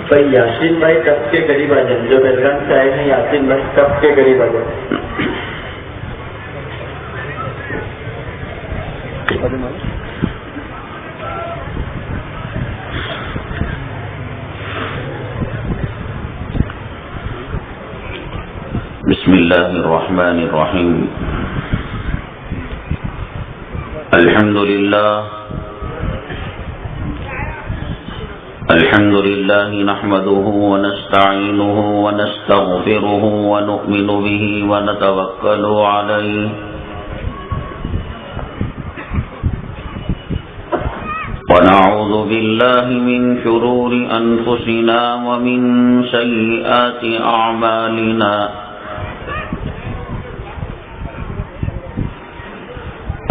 بھائی یاسین بھائی کب کے قریب آ جائیں، جو بیلگام سے آئے ہیں یاسین بھائی کب کے قریب آ جائیں. بسم اللہ الرحمن الرحیم. الحمد للہ نحمده ونستعینه ونستغفره ونؤمن به ونتوکل علیہ ونعوذ باللہ من شرور انفسنا ومن سیئات اعمالنا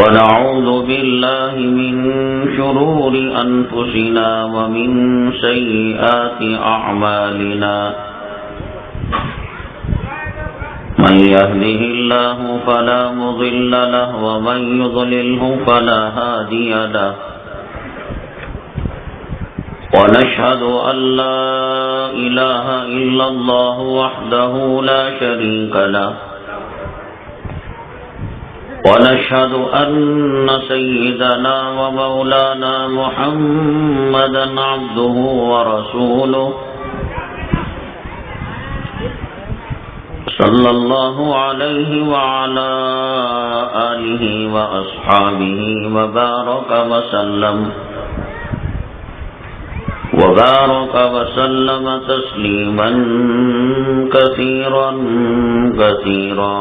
ونعوذ بالله من شرور أنفسنا ومن سيئات أعمالنا من يهده الله فلا مضل له ومن يضلله فلا هادي له ونشهد أن لا إله إلا الله وحده لا شريك له ونشهد أن سيدنا ومولانا محمدا عبده ورسوله صلى الله عليه وعلى آله وأصحابه وبارك وسلم تسليما كثيرا كثيرا.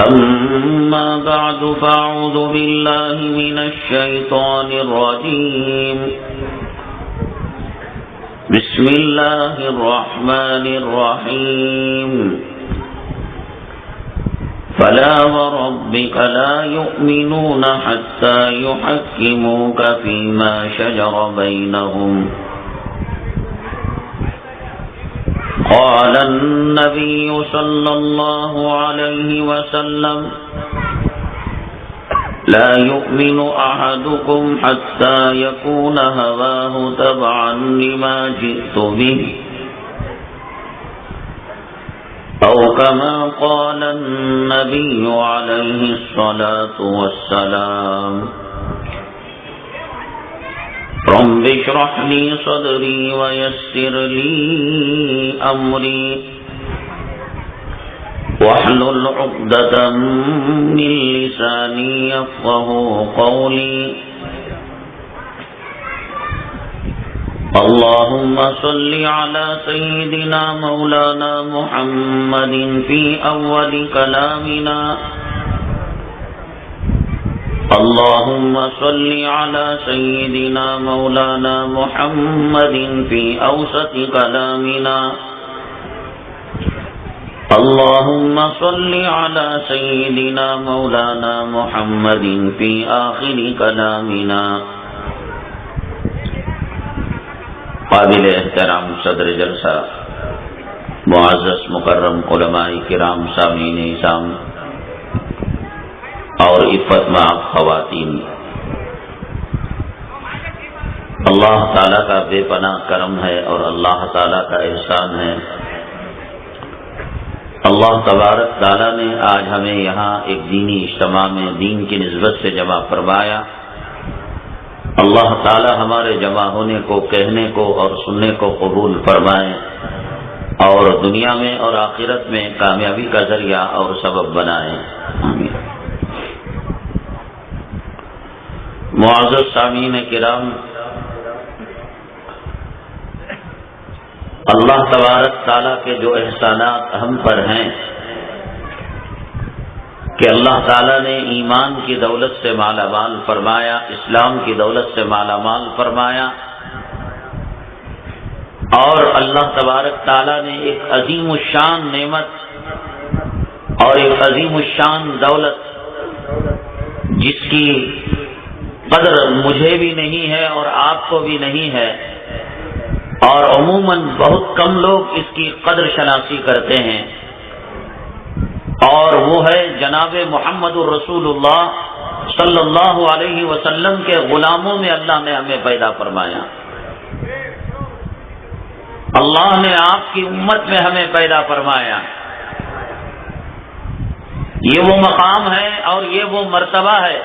أما بعد فأعوذ بالله من الشيطان الرجيم. بسم الله الرحمن الرحيم. فلا وربك لا يؤمنون حتى يحكموك فيما شجر بينهم قال النبي صلى الله عليه وسلم لا يؤمن أحدكم حتى يكون هواه تبعا لما جئت به أو كما قال النبي عليه الصلاة والسلام. رب اشرح لي صدري ويسر لي أمري واحلل عقدة من لساني يفقهوا قولي. اللهم صل على سيدنا مولانا محمد في أول كلامنا. اللهم صل على سيدنا مولانا محمد في أوسط كلامنا. اللهم صل على سيدنا مولانا محمد في آخر كلامنا. قابل احترام صدر جلسہ، معزز مکرم علماء کرام، سامعین اعظام اور عفت مآب خواتین، اللہ تعالیٰ کا بے پناہ کرم ہے اور اللہ تعالیٰ کا احسان ہے. اللہ تبارک تعالیٰ نے آج ہمیں یہاں ایک دینی اجتماع میں دین کی نسبت سے جمع فرمایا. اللہ تعالیٰ ہمارے جمع ہونے کو، کہنے کو اور سننے کو قبول فرمائے اور دنیا میں اور آخرت میں کامیابی کا ذریعہ اور سبب بنائے. آمین. معزز سامعین کرام، اللہ تبارک تعالیٰ کے جو احسانات ہم پر ہیں کہ اللہ تعالیٰ نے ایمان کی دولت سے مالا مال فرمایا، اسلام کی دولت سے مالا مال فرمایا، اور اللہ تبارک تعالیٰ نے ایک عظیم الشان نعمت اور ایک عظیم الشان دولت جس کی قدر مجھے بھی نہیں ہے اور آپ کو بھی نہیں ہے، اور عموماً بہت کم لوگ اس کی قدر شناسی کرتے ہیں، اور وہ ہے جناب محمد الرسول اللہ صلی اللہ علیہ وسلم کے غلاموں میں اللہ نے ہمیں پیدا فرمایا. اللہ نے آپ کی امت میں ہمیں پیدا فرمایا. یہ وہ مقام ہے اور یہ وہ مرتبہ ہے.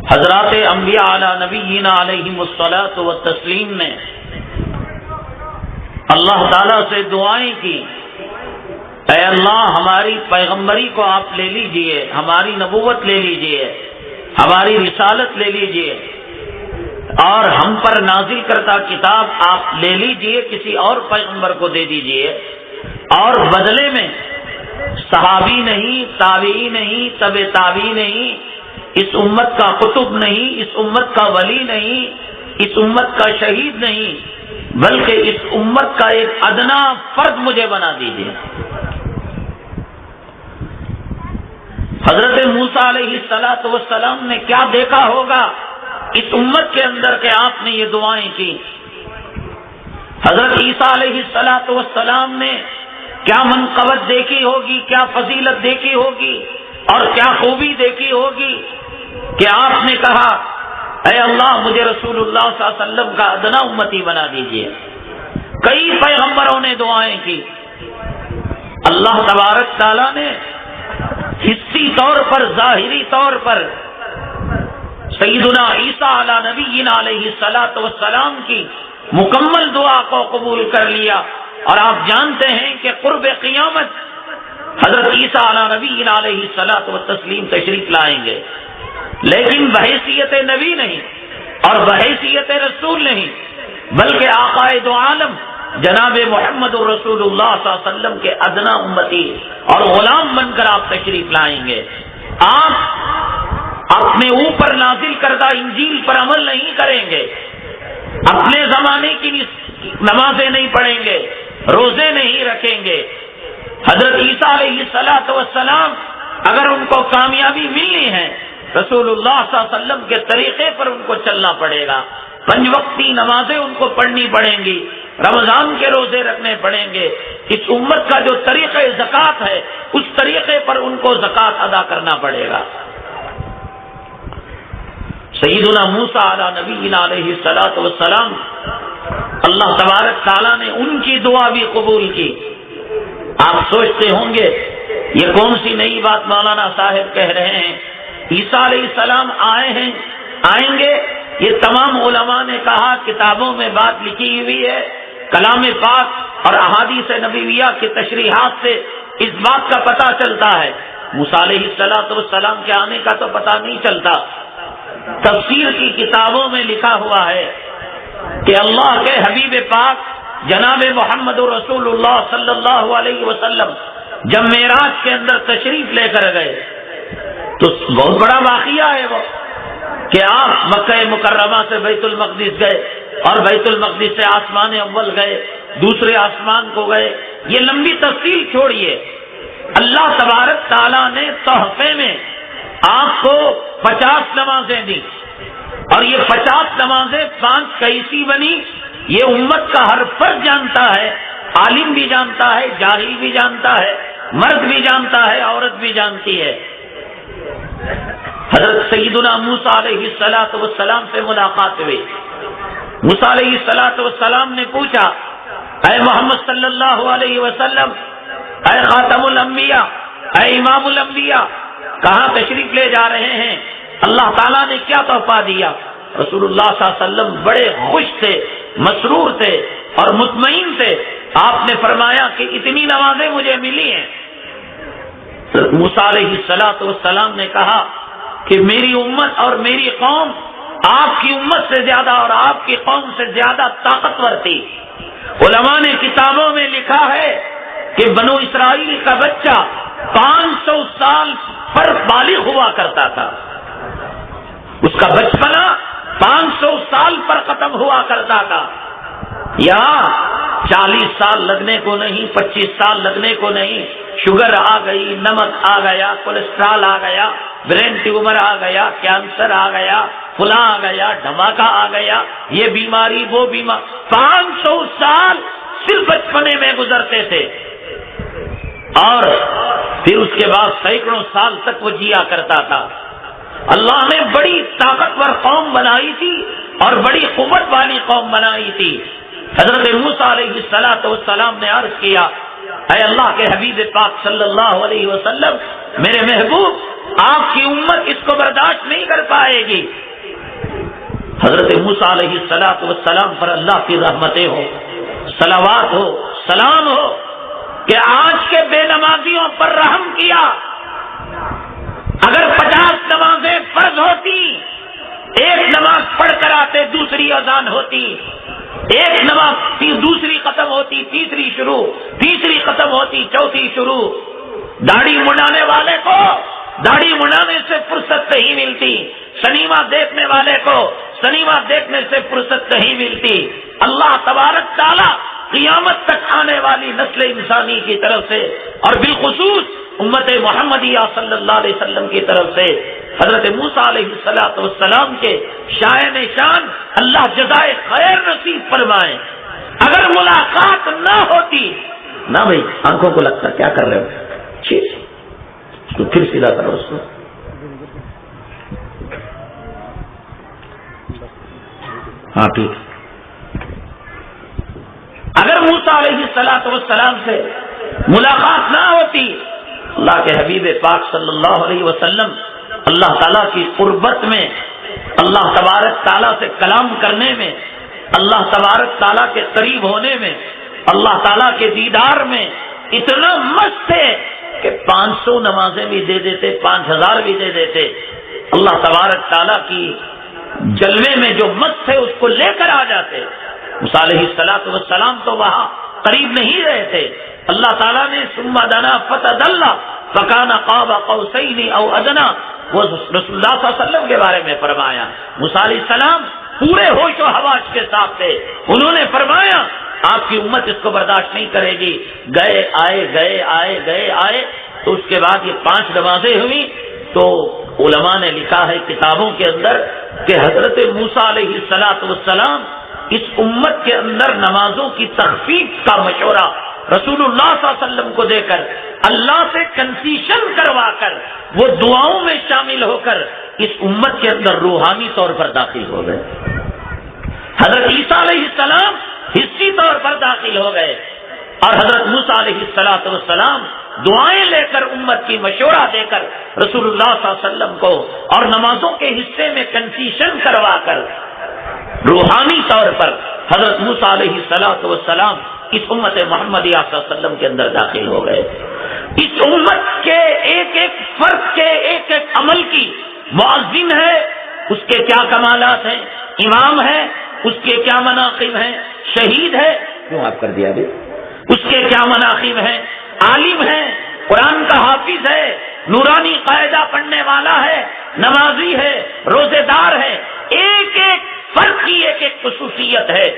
حضرات انبیاء علی نبینا علیہم الصلاۃ والتسلیم نے اللہ تعالیٰ سے دعائیں کی، اے اللہ ہماری پیغمبری کو آپ لے لیجئے، ہماری نبوت لے لیجئے، ہماری رسالت لے لیجئے، اور ہم پر نازل کردہ کتاب آپ لے لیجئے، کسی اور پیغمبر کو دے دیجئے، اور بدلے میں صحابی نہیں، تابعی نہیں، تبع تابعی نہیں، اس امت کا قطب نہیں، اس امت کا ولی نہیں، اس امت کا شہید نہیں، بلکہ اس امت کا ایک ادنا فرد مجھے بنا دیجئے. حضرت موسیٰ علیہ السلام نے کیا دیکھا ہوگا اس امت کے اندر کہ آپ نے یہ دعائیں کی. حضرت عیسیٰ علیہ السلام نے کیا منقبت دیکھی ہوگی، کیا فضیلت دیکھی ہوگی اور کیا خوبی دیکھی ہوگی کہ آپ نے کہا اے اللہ مجھے رسول اللہ صلی اللہ علیہ وسلم کا ادنا امتی بنا دیجئے. کئی پیغمبروں نے دعائیں کی. اللہ تبارک تعالیٰ نے حصی طور پر، ظاہری طور پر سیدنا عیسیٰ علی نبینا علیہ السلام کی مکمل دعا کو قبول کر لیا. اور آپ جانتے ہیں کہ قرب قیامت حضرت عیسیٰ علی نبینا علیہ السلام تشریف لائیں گے، لیکن بحیثیت نبی نہیں اور بحیثیت رسول نہیں، بلکہ آقا دو عالم جناب محمد الرسول اللہ صلی اللہ علیہ وسلم کے ادنا امتی اور غلام بن کر آپ تشریف لائیں گے. آپ اپنے اوپر نازل کردہ انجیل پر عمل نہیں کریں گے، اپنے زمانے کی نمازیں نہیں پڑھیں گے، روزے نہیں رکھیں گے. حضرت عیسیٰ علیہ السلام اگر ان کو کامیابی ملنی ہے رسول اللہ صلی اللہ علیہ وسلم کے طریقے پر ان کو چلنا پڑے گا. 5 وقتی نمازیں ان کو پڑھنی پڑیں گی، رمضان کے روزے رکھنے پڑیں گے. اس امت کا جو طریقہ زکوٰۃ ہے اس طریقے پر ان کو زکوٰۃ ادا کرنا پڑے گا. سیدنا موسیٰ علی نبینا علیہ السلام اللہ تبارک تعالیٰ نے ان کی دعا بھی قبول کی. آپ سوچتے ہوں گے یہ کون سی نئی بات مولانا صاحب کہہ رہے ہیں. عیسیٰ علیہ السلام آئے ہیں، آئیں گے، یہ تمام علماء نے کہا، کتابوں میں بات لکھی ہوئی ہے، کلام پاک اور احادیث نبویہ کی تشریحات سے اس بات کا پتہ چلتا ہے. موسیٰ علیہ السلام کے آنے کا تو پتہ نہیں چلتا. تفسیر کی کتابوں میں لکھا ہوا ہے کہ اللہ کے حبیب پاک جناب محمد رسول اللہ صلی اللہ علیہ وسلم جب معراج کے اندر تشریف لے کر گئے تو بہت بڑا واقعہ ہے وہ کہ آپ مکہ مکرمہ سے بیت المقدس گئے اور بیت المقدس سے آسمان اول گئے، دوسرے آسمان کو گئے. یہ لمبی تفصیل چھوڑیے، اللہ تبارک تعالیٰ نے تحفے میں آپ کو 50 نمازیں دی، اور یہ 50 نمازیں 5 کیسی بنی یہ امت کا ہر فرد جانتا ہے، عالم بھی جانتا ہے، جاہل بھی جانتا ہے، مرد بھی جانتا ہے، عورت بھی جانتی ہے. حضرت سیدنا موسیٰ علیہ السلام سے ملاقات ہوئی. موسیٰ علیہ السلام نے پوچھا اے محمد صلی اللہ علیہ وسلم، اے خاتم الانبیاء، اے امام الانبیاء، کہاں تشریف لے جا رہے ہیں؟ اللہ تعالیٰ نے کیا تحفہ دیا؟ رسول اللہ صلی اللہ علیہ وسلم بڑے خوش تھے، مسرور تھے اور مطمئن تھے. آپ نے فرمایا کہ اتنی نمازیں مجھے ملی ہیں. موسیٰ علیہ السلام نے کہا کہ میری امت اور میری قوم آپ کی امت سے زیادہ اور آپ کی قوم سے زیادہ طاقتور تھی. علماء نے کتابوں میں لکھا ہے کہ بنو اسرائیل کا بچہ 500 سال پر بالغ ہوا کرتا تھا، اس کا بچپنا 500 سال پر ختم ہوا کرتا تھا. یہاں 40 سال لگنے کو نہیں، 25 سال لگنے کو نہیں، شوگر آ گئی، نمک آ گیا، کولیسٹرول آ گیا، برین ٹیومر آ گیا، کینسر آ گیا، فلاں آ گیا، دھماکہ آ گیا، یہ بیماری وہ بیماری، 500 سال صرف بچپنے میں گزرتے تھے. اور پھر اس کے بعد سینکڑوں سال تک وہ جیا کرتا تھا. اللہ نے بڑی طاقتور قوم بنائی تھی اور بڑی قوت والی قوم بنائی تھی. حضرت موسیٰ علیہ السلام نے عرض کیا اے اللہ کے حبیب پاک صلی اللہ علیہ وسلم، میرے محبوب آپ کی امت اس کو برداشت نہیں کر پائے گی۔ حضرت موسیٰ علیہ السلام پر اللہ کی رحمتیں ہو، صلوات ہو، سلام ہو کہ آج کے بے نمازیوں پر رحم کیا۔ اگر 50 نمازیں فرض ہوتی، ایک نماز پڑھ کر آتے دوسری اذان ہوتی، ایک نماز دوسری ختم ہوتی تیسری شروع، تیسری ختم ہوتی چوتھی شروع۔ داڑھی منڈانے والے کو داڑھی منڈانے سے فرصت نہیں ملتی، سنیما دیکھنے والے کو سنیما دیکھنے سے فرصت نہیں ملتی۔ اللہ تبارک تعالی قیامت تک آنے والی نسل انسانی کی طرف سے اور بالخصوص امت محمدیہ صلی اللہ علیہ وسلم کی طرف سے حضرت موسیٰ علیہ السلام کے شائن شان اللہ جزائے خیر نصیب فرمائے۔ اگر ملاقات نہ ہوتی نہ بھائی، آنکھوں کو لگتا کیا کر رہے ہو، ٹھیک تو پھر سیدھا کرو اس کو۔ ہاں ٹھیک۔ اگر موسیٰ علیہ السلام سے ملاقات نہ ہوتی، اللہ کے حبیب پاک صلی اللہ علیہ وسلم اللہ تعالیٰ کی قربت میں، اللہ تبارک تعالیٰ سے کلام کرنے میں، اللہ تبارک تعالیٰ کے قریب ہونے میں، اللہ تعالیٰ کے دیدار میں اتنا مست تھے کہ 500 نمازیں بھی دے دیتے، 5000 بھی دے دیتے۔ اللہ تبارک تعالیٰ کی جلوے میں جو مست تھے اس کو لے کر آ جاتے۔ موسیٰ علیہ السلام تو وہاں قریب نہیں رہے تھے۔ اللہ تعالیٰ نے ثم دنا فتدلى فكان قاب قوسين او ادنى، وہ رسول اللہ صلی اللہ علیہ وسلم کے بارے میں فرمایا۔ موسیٰ علیہ السلام پورے ہوش و حواس کے ساتھ تھے، انہوں نے فرمایا آپ کی امت اس کو برداشت نہیں کرے گی۔ گئے آئے تو اس کے بعد یہ 5 نمازیں ہوئی تو علماء نے لکھا ہے کتابوں کے اندر کہ حضرت موسیٰ علیہ السلام اس امت کے اندر نمازوں کی تخفیف کا مشورہ رسول اللہ صلی اللہ علیہ وسلم کو دے کر، اللہ سے کنسیشن کروا کر، وہ دعاؤں میں شامل ہو کر اس امت کے اندر روحانی طور پر داخل ہو گئے۔ حضرت عیسیٰ علیہ السلام حصی طور پر داخل ہو گئے، اور حضرت موسیٰ علیہ السلام دعائیں لے کر امت کی مشورہ دے کر رسول اللہ صلی اللہ علیہ وسلم کو اور نمازوں کے حصے میں کنسیشن کروا کر روحانی طور پر حضرت موسیٰ علیہ السلام اس امت محمدیہ صلی اللہ علیہ وسلم کے اندر داخل ہو گئے۔ اس امت کے ایک ایک فرد کے ایک ایک عمل کی مؤذن ہے، اس کے کیا کمالات ہیں، امام ہے اس کے کیا مناقب ہیں، شہید ہے کیوں آپ کر دیا اس کے کیا مناقب ہیں، عالم ہے، قرآن کا حافظ ہے، نورانی قاعدہ پڑھنے والا ہے، نمازی ہے، روزے دار ہے، ایک ایک فرد کی ایک ایک خصوصیت ہے۔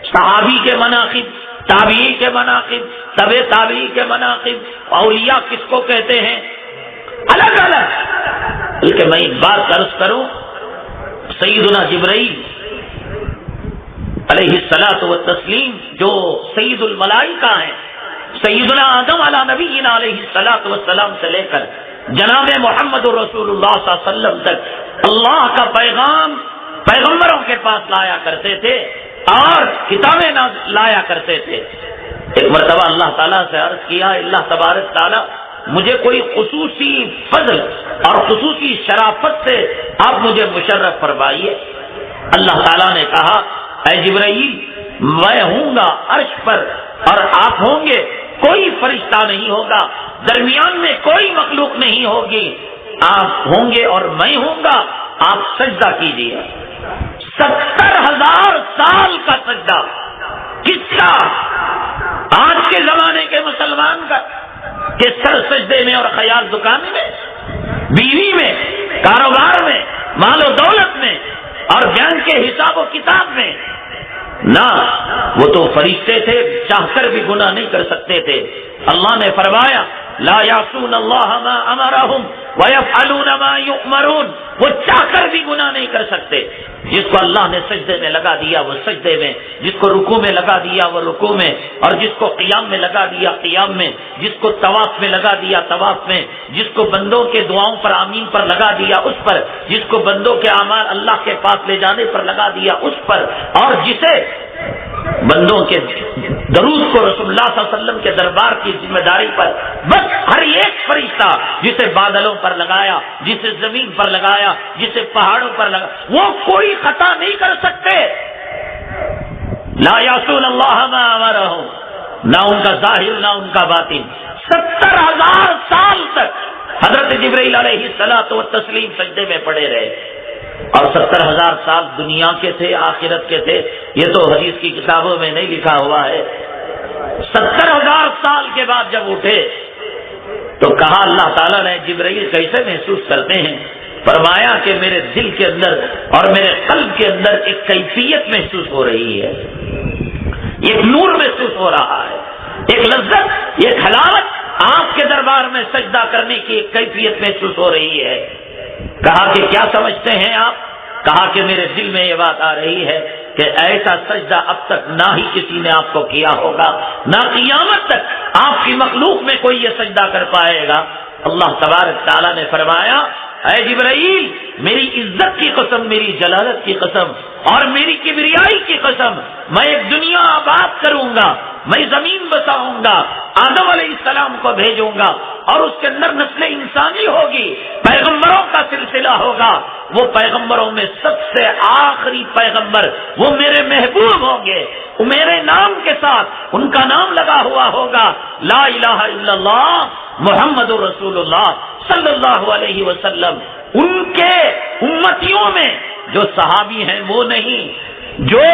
صحابی کے مناقب، تابعی کے مناقب، تبع تابعی کے مناقب، اولیاء کس کو کہتے ہیں، الگ الگ۔ بلکہ میں ایک بات عرض کروں، سیدنا جبرائیل علیہ الصلاۃ والتسلیم جو سید الملائکہ ہیں، سیدنا آدم علی نبینا علیہ الصلاۃ والسلام سے لے کر جناب محمد رسول اللہ صلی اللہ علیہ وسلم تک اللہ کا پیغام پیغمبروں کے پاس لایا کرتے تھے اور کتابیں لایا کرتے تھے۔ ایک مرتبہ اللہ تعالیٰ سے عرض کیا، اللہ تبارک تعالیٰ مجھے کوئی خصوصی فضل اور خصوصی شرافت سے آپ مجھے مشرف فرمائیے۔ اللہ تعالیٰ نے کہا، اے جبرائیل میں ہوں گا عرش پر اور آپ ہوں گے، کوئی فرشتہ نہیں ہوگا، درمیان میں کوئی مخلوق نہیں ہوگی، آپ ہوں گے اور میں ہوں گا، آپ سجدہ کیجیے۔ 70,000 سال کا سجدہ، کس کا؟ آج کے زمانے کے مسلمان کا، کہ سر سجدے میں اور خیال دکان میں، بیوی میں، کاروبار میں، مال و دولت میں اور بینک کے حساب و کتاب میں۔ نہ، وہ تو فرشتے تھے، چاہ کر بھی گناہ نہیں کر سکتے تھے۔ اللہ نے فرمایا لا یعصون اللہ ما امرہم ویفعلون ما یؤمرون، وہ چاہ کر بھی گناہ نہیں کر سکتے۔ جس کو اللہ نے سجدے میں لگا دیا وہ سجدے میں، جس کو رکوع میں لگا دیا وہ رکوع میں، اور جس کو قیام میں لگا دیا قیام میں، جس کو طواف میں لگا دیا طواف میں، جس کو بندوں کے دعاؤں پر آمین پر لگا دیا اس پر، جس کو بندوں کے اعمال اللہ کے پاس لے جانے پر لگا دیا اس پر، اور جسے بندوں کے درود کو رسول اللہ صلی اللہ علیہ وسلم کے دربار کی ذمہ داری پر بس ہر ایک فرشتہ جسے بادلوں پر لگایا، جسے زمین پر لگایا، جسے پہاڑوں پر لگایا، وہ کوئی خطا نہیں کر سکتے. لا یعصون اللہ ما امرہم، نہ ان کا ظاہر نہ ان کا باطن. 70,000 سال تک حضرت جبرائیل علیہ الصلوۃ والتسلیم سجدے میں پڑے رہے، اور 70,000 سال دنیا کے تھے، آخرت کے تھے. یہ تو حدیث کی کتابوں میں نہیں لکھا ہوا ہے. 70,000 سال کے بعد جب اٹھے تو کہا اللہ تعالیٰ نے جبرائیل کیسے محسوس کرتے ہیں؟ فرمایا کہ میرے دل کے اندر اور میرے قلب کے اندر ایک کیفیت محسوس ہو رہی ہے، ایک نور محسوس ہو رہا ہے، ایک لذت، ایک حلاوت، آپ کے دربار میں سجدہ کرنے کی ایک کیفیت محسوس ہو رہی ہے. کہا کہ کیا سمجھتے ہیں آپ؟ کہا کہ میرے دل میں یہ بات آ رہی ہے کہ ایسا سجدہ اب تک نہ ہی کسی نے آپ کو کیا ہوگا، نہ قیامت تک آپ کی مخلوق میں کوئی یہ سجدہ کر پائے گا. اللہ تبارک تعالیٰ نے فرمایا اے جبرائیل، میری عزت کی قسم، میری جلالت کی قسم اور میری کبریائی کی قسم، میں ایک دنیا آباد کروں گا، میں زمین بساؤں گا، آدم علیہ السلام کو بھیجوں گا اور اس کے اندر نسل انسانی ہوگی، پیغمبروں کا سلسلہ ہوگا. وہ پیغمبروں میں سب سے آخری پیغمبر وہ میرے محبوب ہوں گے، وہ میرے نام کے ساتھ ان کا نام لگا ہوا ہوگا، لا الہ الا اللہ محمد رسول اللہ صلی اللہ علیہ وسلم. ان کے امتیوں میں جو صحابی ہیں وہ نہیں، جو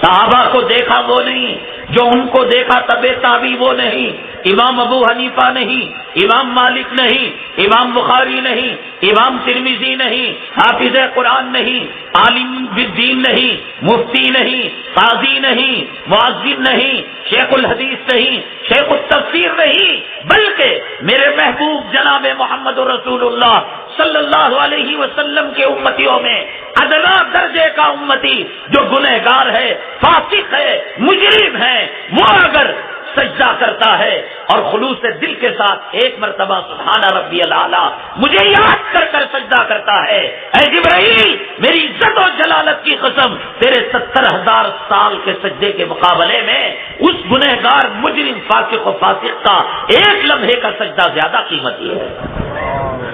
صحابہ کو دیکھا وہ نہیں، جو ان کو دیکھا تبع تابعی وہ نہیں، امام ابو حنیفہ نہیں، امام مالک نہیں، امام بخاری نہیں، امام ترمذی نہیں، حافظ قرآن نہیں، عالم بالدین نہیں، مفتی نہیں، قاضی نہیں، مؤذن نہیں، شیخ الحدیث نہیں، شیخ التفسیر نہیں، بلکہ میرے محبوب جناب محمد رسول اللہ صلی اللہ علیہ وسلم کے امتیوں میں ادنا درجے کا امتی جو گنہگار ہے، فاسق ہے، مجرم ہے، وہ اگر سجدہ کرتا ہے اور خلوص دل کے ساتھ ایک مرتبہ سبحان ربی الاعلیٰ مجھے یاد کر کر سجدہ کرتا ہے، اے جبرائیل میری عزت و جلالت کی قسم، تیرے 70,000 سال کے سجدے کے مقابلے میں اس گنہگار مجرم فاسق و فاسق کا ایک لمحے کا سجدہ زیادہ قیمتی ہے.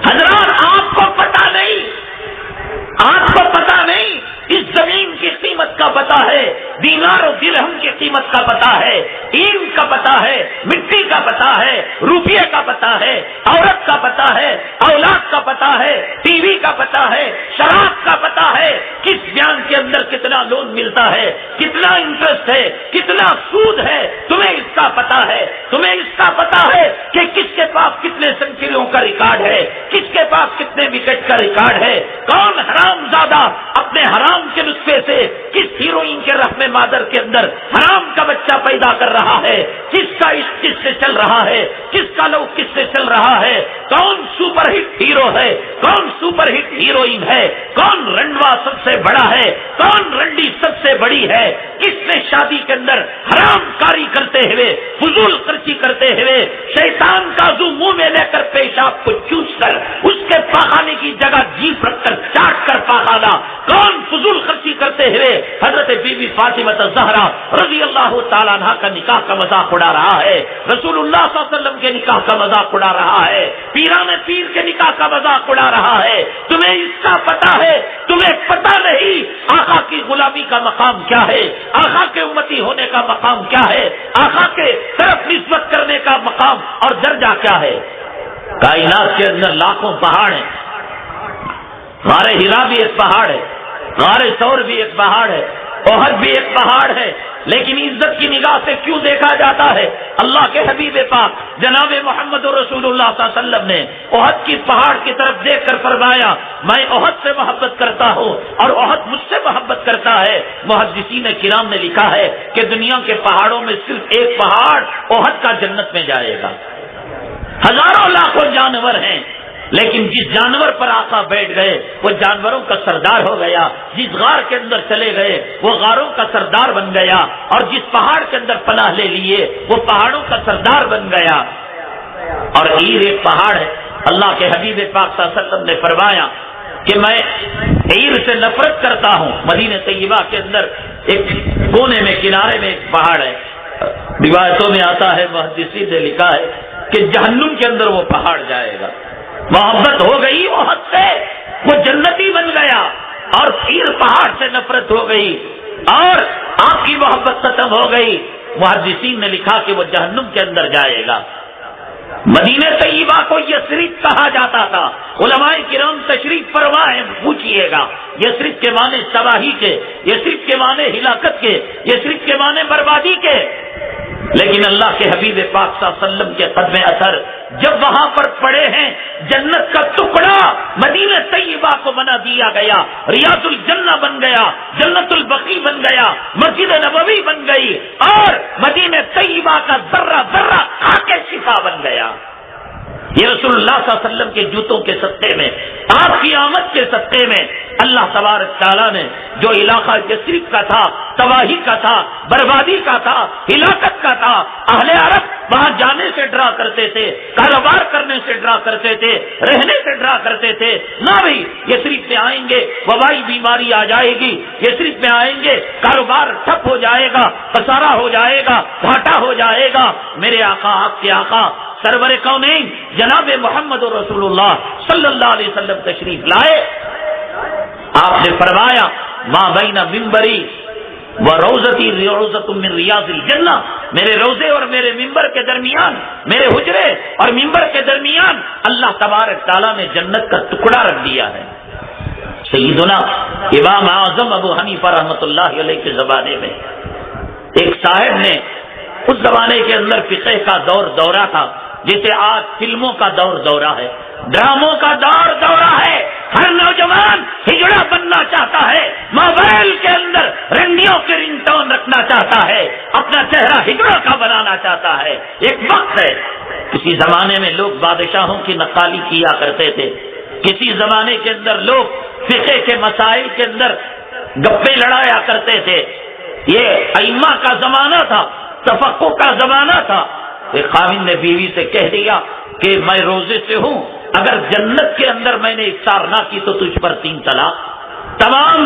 حضرات آپ کو پتہ نہیں، آپ کو پتہ نہیں، اس زمین کی قیمت کا پتہ ہے، دینار و درہم کی قیمت کا پتہ ہے، اینٹ کا پتہ ہے، مٹی کا پتہ ہے، روپیے کا پتہ ہے، عورت کا پتہ ہے، اولاد کا پتہ ہے، ٹی وی کا پتہ ہے، شراب کا پتہ ہے، کس بینک کے اندر کتنا لون ملتا ہے، کتنا انٹرسٹ ہے، کتنا سود ہے، تمہیں اس کا پتہ ہے. تمہیں اس کا پتہ ہے کہ کس کے پاس کتنے سنچریوں کا ریکارڈ ہے، کس کے پاس کتنے وکٹ کا ریکارڈ ہے، کون حرام زادہ اپنے حرام کے نسخے سے کس ہیروئن کے رحم مادر کے اندر حرام کا بچہ پیدا کر رہا ہے، کس کا عشق کس سے چل رہا ہے، کس کا لو کس سے چل رہا ہے، کون سپر ہٹ ہیرو ہے، کون سپر ہٹ ہیروئن ہے، کون رنڈوا سب سے بڑا ہے، کون رنڈی سب سے بڑی ہے، کس نے شادی کے اندر حرام کاری کرتے ہوئے، فضول خرچی کرتے ہوئے، شیطان کا زو منہ میں لے کر پیشاب کو چوس کر اس کے پاخانے کی جگہ جیپ رکھ کر چاٹ کر پاخانا، کون فضول خرچی کرتے ہوئے حضرت بی بی فاطمہ الزہرا رضی اللہ تعالیٰ عنہ کا نکاح کا مذاق اڑا رہا ہے، رسول اللہ صلی اللہ علیہ وسلم کے نکاح کا مذاق اڑا رہا ہے، پیران پیر کے نکاح کا مذاق اڑا رہا ہے. تمہیں اس کا پتہ ہے؟ تمہیں پتہ نہیں آقا کی غلامی کا مقام کیا ہے، آقا کے امتی ہونے کا مقام کیا ہے، آقا کے طرف نسبت کرنے کا مقام اور درجہ کیا ہے. کائنات کے اندر لاکھوں پہاڑ ہیں، غار ہرا بھی ایک پہاڑ ہے، غار ثور بھی ایک پہاڑ ہے، احد بھی ایک پہاڑ ہے، لیکن عزت کی نگاہ سے کیوں دیکھا جاتا ہے؟ اللہ کے حبیب پاک جناب محمد رسول اللہ صلی اللہ علیہ وسلم نے احد کی پہاڑ کی طرف دیکھ کر فرمایا میں احد سے محبت کرتا ہوں اور احد مجھ سے محبت کرتا ہے. محدثین کرام نے لکھا ہے کہ دنیا کے پہاڑوں میں صرف ایک پہاڑ احد کا جنت میں جائے گا. ہزاروں لاکھوں جانور ہیں، لیکن جس جانور پر آقا بیٹھ گئے وہ جانوروں کا سردار ہو گیا، جس غار کے اندر چلے گئے وہ غاروں کا سردار بن گیا، اور جس پہاڑ کے اندر پناہ لے لیے وہ پہاڑوں کا سردار بن گیا. اور عیر ایک پہاڑ ہے. اللہ کے حبیب پاک صلی اللہ علیہ وسلم نے فرمایا کہ میں عیر سے نفرت کرتا ہوں. مدینہ طیبہ کے اندر ایک کونے میں کنارے میں ایک پہاڑ ہے. روایتوں میں آتا ہے، محدثین نے لکھا ہے کہ جہنم کے اندر وہ پہاڑ جائے گا. محبت ہو گئی وہ حد سے، وہ جنتی بن گیا، اور پھر پہاڑ سے نفرت ہو گئی اور آپ کی محبت ختم ہو گئی. محدثین نے لکھا کہ وہ جہنم کے اندر جائے گا. مدینہ طیبہ کو یثرب کہا جاتا تھا. علماء کرام تشریف فرما ہے، پوچھئے گا یثرب کے معنی تباہی کے، یثرب کے معنی ہلاکت کے، یثرب کے معنی بربادی کے. لیکن اللہ کے حبیب پاک صلی اللہ علیہ وسلم کے قدم اثر جب وہاں پر پڑے ہیں، جنت کا ٹکڑا مدینہ طیبہ کو بنا دیا گیا، ریاض الجنہ بن گیا، جنت البقیع بن گیا، مسجد نبوی بن گئی، اور مدینہ طیبہ کا ذرہ ذرہ خاک شفا بن گیا. یہ رسول اللہ صلی اللہ علیہ وسلم کے جوتوں کے صدقے میں، آپ کی آمد کے صدقے میں اللہ تبارک تعالیٰ نے جو علاقہ یثرب کا تھا، تباہی کا تھا، بربادی کا تھا، ہلاکت کا تھا، اہل عرب وہاں جانے سے ڈرا کرتے تھے، کاروبار کرنے سے ڈرا کرتے تھے، رہنے سے ڈرا کرتے تھے. نہ بھی یثرب میں آئیں گے وبائی بیماری آ جائے گی، یثرب میں آئیں گے کاروبار ٹھپ ہو جائے گا، خسارہ ہو جائے گا، گھاٹا ہو جائے گا. میرے آقا، آپ کے آقا سرور کونین جناب محمد رسول اللہ صلی اللہ علیہ وسلم تشریف لائے. آپ نے فرمایا ما بین منبری و روضتی روضۃ من ریاض الجنہ، میرے روضے اور میرے ممبر کے درمیان، میرے حجرے اور ممبر کے درمیان اللہ تبارک تعالیٰ نے جنت کا ٹکڑا رکھ دیا ہے. سیدنا امام اعظم ابو حنیفہ رحمۃ اللہ علیہ کے زمانے میں ایک صاحب نے، اس زمانے کے اندر فقہ کا دورہ تھا، جسے آج فلموں کا دورہ ہے، ڈراموں کا دورہ ہے. ہر نوجوان ہجڑا بننا چاہتا ہے، موبائل کے اندر رنڈیوں کے رنگ ٹون رکھنا چاہتا ہے، اپنا چہرہ ہجڑوں کا بنانا چاہتا ہے. ایک وقت ہے، کسی زمانے میں لوگ بادشاہوں کی نقالی کیا کرتے تھے، کسی زمانے کے اندر لوگ فقہ کے مسائل کے اندر گپے لڑایا کرتے تھے. یہ ائمہ کا زمانہ تھا، تفقہ کا زمانہ تھا. ایک خاوند نے بیوی سے کہہ دیا کہ میں روزے سے ہوں، اگر جنت کے اندر میں نے افطار نہ کی تو تجھ پر 3 طلاق. تمام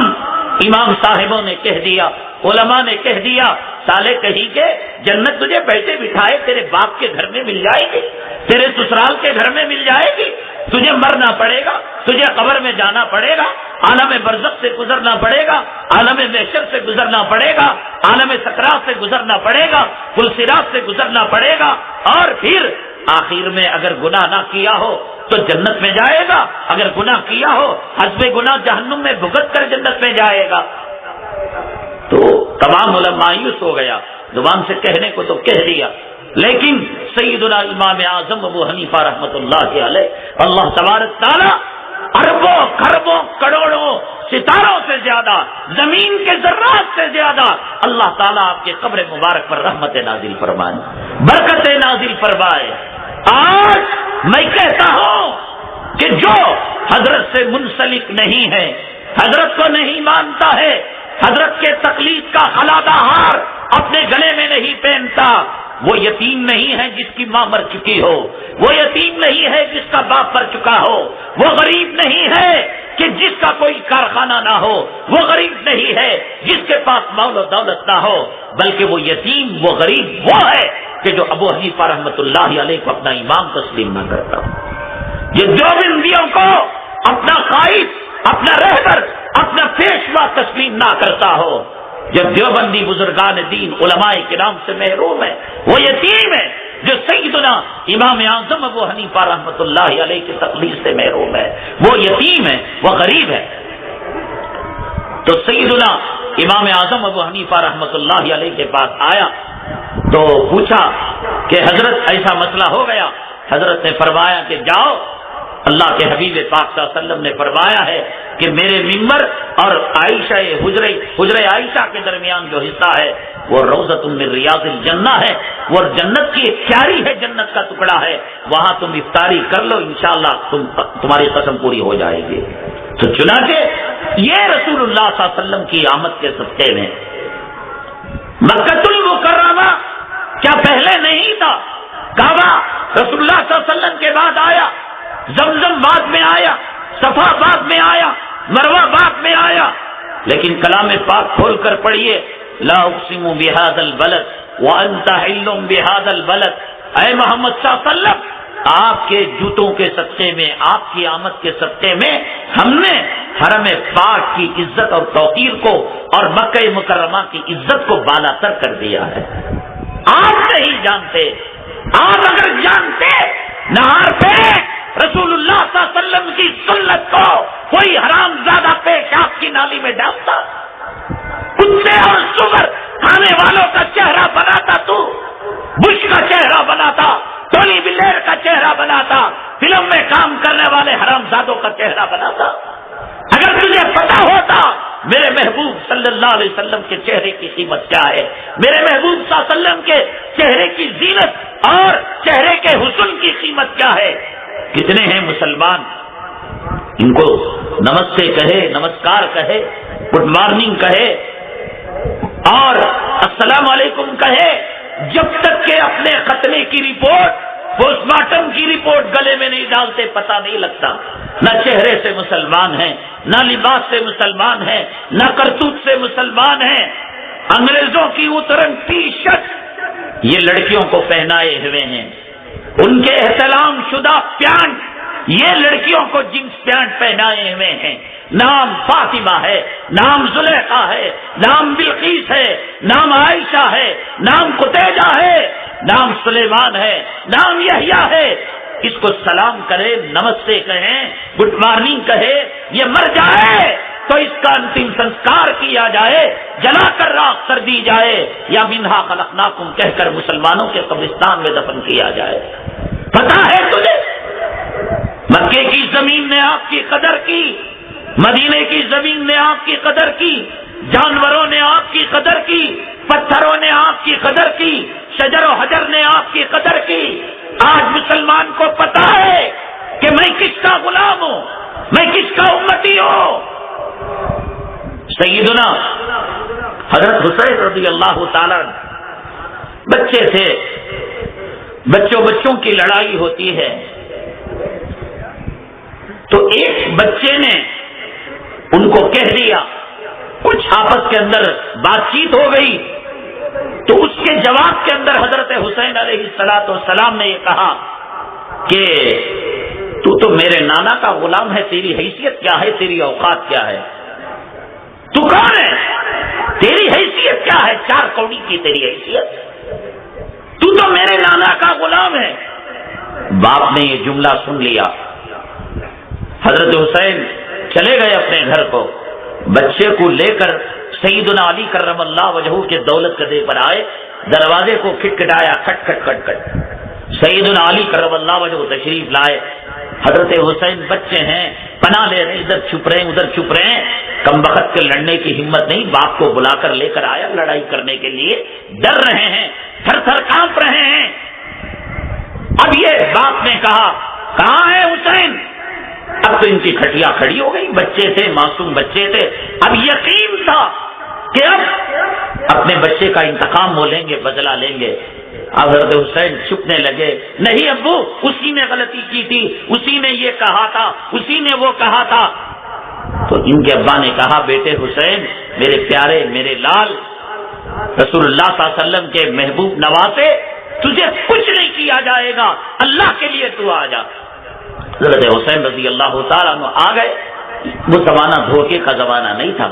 امام صاحبوں نے کہہ دیا، علماء نے کہہ دیا، سالے کہیں کہ جنت تجھے بیٹھے بٹھائے تیرے باپ کے گھر میں مل جائے گی، تیرے سسرال کے گھر میں مل جائے گی. تجھے مرنا پڑے گا، تجھے قبر میں جانا پڑے گا، عالم برزخ سے گزرنا پڑے گا، عالم محشر سے گزرنا پڑے گا، عالم سکرات سے گزرنا پڑے گا، پل صراط سے گزرنا پڑے گا، اور پھر آخر میں اگر گناہ نہ کیا ہو تو جنت میں جائے گا، اگر گناہ کیا ہو حسب گناہ جہنم میں بھگت کر جنت میں جائے گا. تو تمام علماء مایوس ہو گیا، زبان سے کہنے کو تو کہہ دیا، لیکن سیدنا امام اعظم ابو حنیفہ رحمۃ اللہ علیہ، اللہ تبارک تعالیٰ اربوں کھربوں کروڑوں ستاروں سے زیادہ، زمین کے ذرات سے زیادہ اللہ تعالیٰ آپ کے قبر مبارک پر رحمت نازل فرمائے، برکت نازل فرمائے. آج میں کہتا ہوں کہ جو حضرت سے منسلک نہیں ہے، حضرت کو نہیں مانتا ہے، حضرت کے تقلید کا خلادہ ہار اپنے گلے میں نہیں پہنتا، وہ یتیم نہیں ہے جس کی ماں مر چکی ہو، وہ یتیم نہیں ہے جس کا باپ مر چکا ہو، وہ غریب نہیں ہے کہ جس کا کوئی کارخانہ نہ ہو، وہ غریب نہیں ہے جس کے پاس مال و دولت نہ ہو، بلکہ وہ یتیم، وہ غریب وہ ہے کہ جو ابو حنیفہ رحمۃ اللہ علیہ کو اپنا امام تسلیم نہ کرتا ہو، جو دیوبندیوں کو اپنا قائد، اپنا رہبر، اپنا پیشوا تسلیم نہ کرتا ہو. جب دیوبندی بزرگان دین علماء کرام سے محروم ہے، وہ یتیم ہے. جو سیدنا امام اعظم ابو حنیفہ رحمۃ اللہ علیہ کی تقلید سے محروم ہے، وہ یتیم ہے، وہ غریب ہے. تو سیدنا امام اعظم ابو حنیفہ رحمۃ اللہ علیہ کے پاس آیا تو پوچھا کہ حضرت ایسا مسئلہ ہو گیا. حضرت نے فرمایا کہ جاؤ، اللہ کے حبیب پاک صلی اللہ علیہ وسلم نے فرمایا ہے کہ میرے ممبر اور عائشہ حجرے عائشہ کے درمیان جو حصہ ہے وہ روضۃ من ریاض الجنہ ہے، وہ جنت کی ایک کیاری ہے، جنت کا ٹکڑا ہے، وہاں تم افطاری کر لو، انشاءاللہ تمہاری قسم پوری ہو جائے گی. تو چنانچہ یہ رسول اللہ صلی اللہ علیہ وسلم کی آمد کے صدقے میں مکۃ المکرمہ کیا پہلے نہیں تھا؟ کعبہ رسول اللہ صلی اللہ علیہ وسلم کے بعد آیا، زمزم بعد میں آیا، صفا بعد میں آیا، مروہ بعد میں آیا. لیکن کلام پاک کھول کر پڑھیے، لا اقسم بهذا البلد وانت حل بهذا البلد. اے محمد صلی اللہ علیہ وسلم، آپ کے جوتوں کے صدقے میں، آپ کی آمد کے صدقے میں ہم نے حرم پاک کی عزت اور توقیر کو اور مکہ مکرمہ کی عزت کو بالا تر کر دیا ہے. آپ نہیں جانتے، آپ اگر جانتے نہار پہ رسول اللہ صلی اللہ علیہ وسلم کی سنت کو کوئی حرام زادہ پیشاب کی نالی میں ڈالتا، کتے اور سور کھانے والوں کا چہرہ بناتا، تو بش کا چہرہ بناتا، ٹونی بلیر کا چہرہ بناتا، فلم میں کام کرنے والے حرام زادوں کا چہرہ بناتا. اگر تجھے پتا ہوتا میرے محبوب صلی اللہ علیہ وسلم کے چہرے کی قیمت کیا ہے، میرے محبوب صلی اللہ علیہ وسلم کے چہرے کی زینت اور چہرے کے حسن کی قیمت کیا ہے. کتنے ہیں مسلمان ان کو نمستے کہے، نمسکار کہے، گڈ مارننگ کہے اور السلام علیکم کہے، جب تک کہ اپنے ختنے کی رپورٹ، پوسٹ مارٹم کی رپورٹ گلے میں نہیں ڈالتے پتہ نہیں لگتا. نہ چہرے سے مسلمان ہیں، نہ لباس سے مسلمان ہیں، نہ کرتوت سے مسلمان ہیں. انگریزوں کی اترن ٹی شرٹ یہ لڑکیوں کو پہنائے ہوئے ہیں، ان کے احترام شدہ پینٹ یہ لڑکیوں کو جنس پینٹ پہنائے ہوئے ہیں. نام فاطمہ ہے، نام زلیخا ہے، نام بلقیس ہے، نام عائشہ ہے، نام قتیجہ ہے، نام سلیمان ہے، نام یحییٰ ہے. اس کو سلام کرے، نمستے کہیں، گڈ مارننگ کہے، یہ مر جائے تو اس کا انتم سنسکار کیا جائے، جلا کر راکھ کر دی جائے، یا منہا خلقناکم کہہ کر مسلمانوں کے قبرستان میں دفن کیا جائے. پتا ہے تجھے مکے کی زمین نے آپ کی قدر کی، مدینے کی زمین نے آپ کی قدر کی، جانوروں نے آپ کی قدر کی، پتھروں نے آپ کی قدر کی، شجر و حجر نے آپ کی قدر کی. آج مسلمان کو پتا ہے کہ میں کس کا غلام ہوں، میں کس کا امتی ہوں. سیدنا حضرت حسین رضی اللہ تعالی بچے تھے، بچوں کی لڑائی ہوتی ہے تو ایک بچے نے ان کو کہہ دیا، کچھ آپس کے اندر بات چیت ہو گئی تو اس کے جواب کے اندر حضرت حسین علیہ الصلوۃ والسلام نے یہ کہا کہ تو میرے نانا کا غلام ہے، تیری حیثیت کیا ہے، تیری اوقات کیا ہے، تو کون ہے، تیری حیثیت کیا ہے، 4 کوڑی کی تیری حیثیت، تو میرے نانا کا غلام ہے. باپ نے یہ جملہ سن لیا، حضرت حسین چلے گئے اپنے گھر کو، بچے کو لے کر سیدنا علی کرم اللہ وجہہ کے دولت قدے پر آئے، دروازے کو کھٹکھٹایا، کھٹ کھٹ کھٹ کھٹ. سیدنا علی کرم اللہ وجہہ تشریف لائے. حضرت حسین بچے ہیں، پناہ لے رہے، ادھر چھپ رہے ادھر چھپ رہے ہیں، کم بخت کے لڑنے کی ہمت نہیں، باپ کو بلا کر لے کر آیا لڑائی کرنے کے لیے، ڈر رہے ہیں، تھر تھر کانپ رہے ہیں. اب یہ باپ نے کہا کہاں ہے حسین؟ اب تو ان کی کھٹیا کھڑی ہو گئی، بچے تھے، معصوم بچے تھے. اب یقین تھا کہ اب اپنے بچے کا انتقام وہ لیں گے، بدلہ لیں گے. اب حضرت حسین چھپنے لگے، نہیں ابو اسی نے غلطی کی تھی، اسی نے یہ کہا تھا، اسی نے وہ کہا تھا. تو ان کے ابا نے کہا بیٹے حسین، میرے پیارے، میرے لال، رسول اللہ صلی اللہ علیہ وسلم کے محبوب نواسے، تجھے کچھ نہیں کیا جائے گا، اللہ کے لیے تو آ جا. حضرت حسین رضی اللہ تعالیٰ عنہ آ گئے. وہ زمانہ دھوکے کا زمانہ نہیں تھا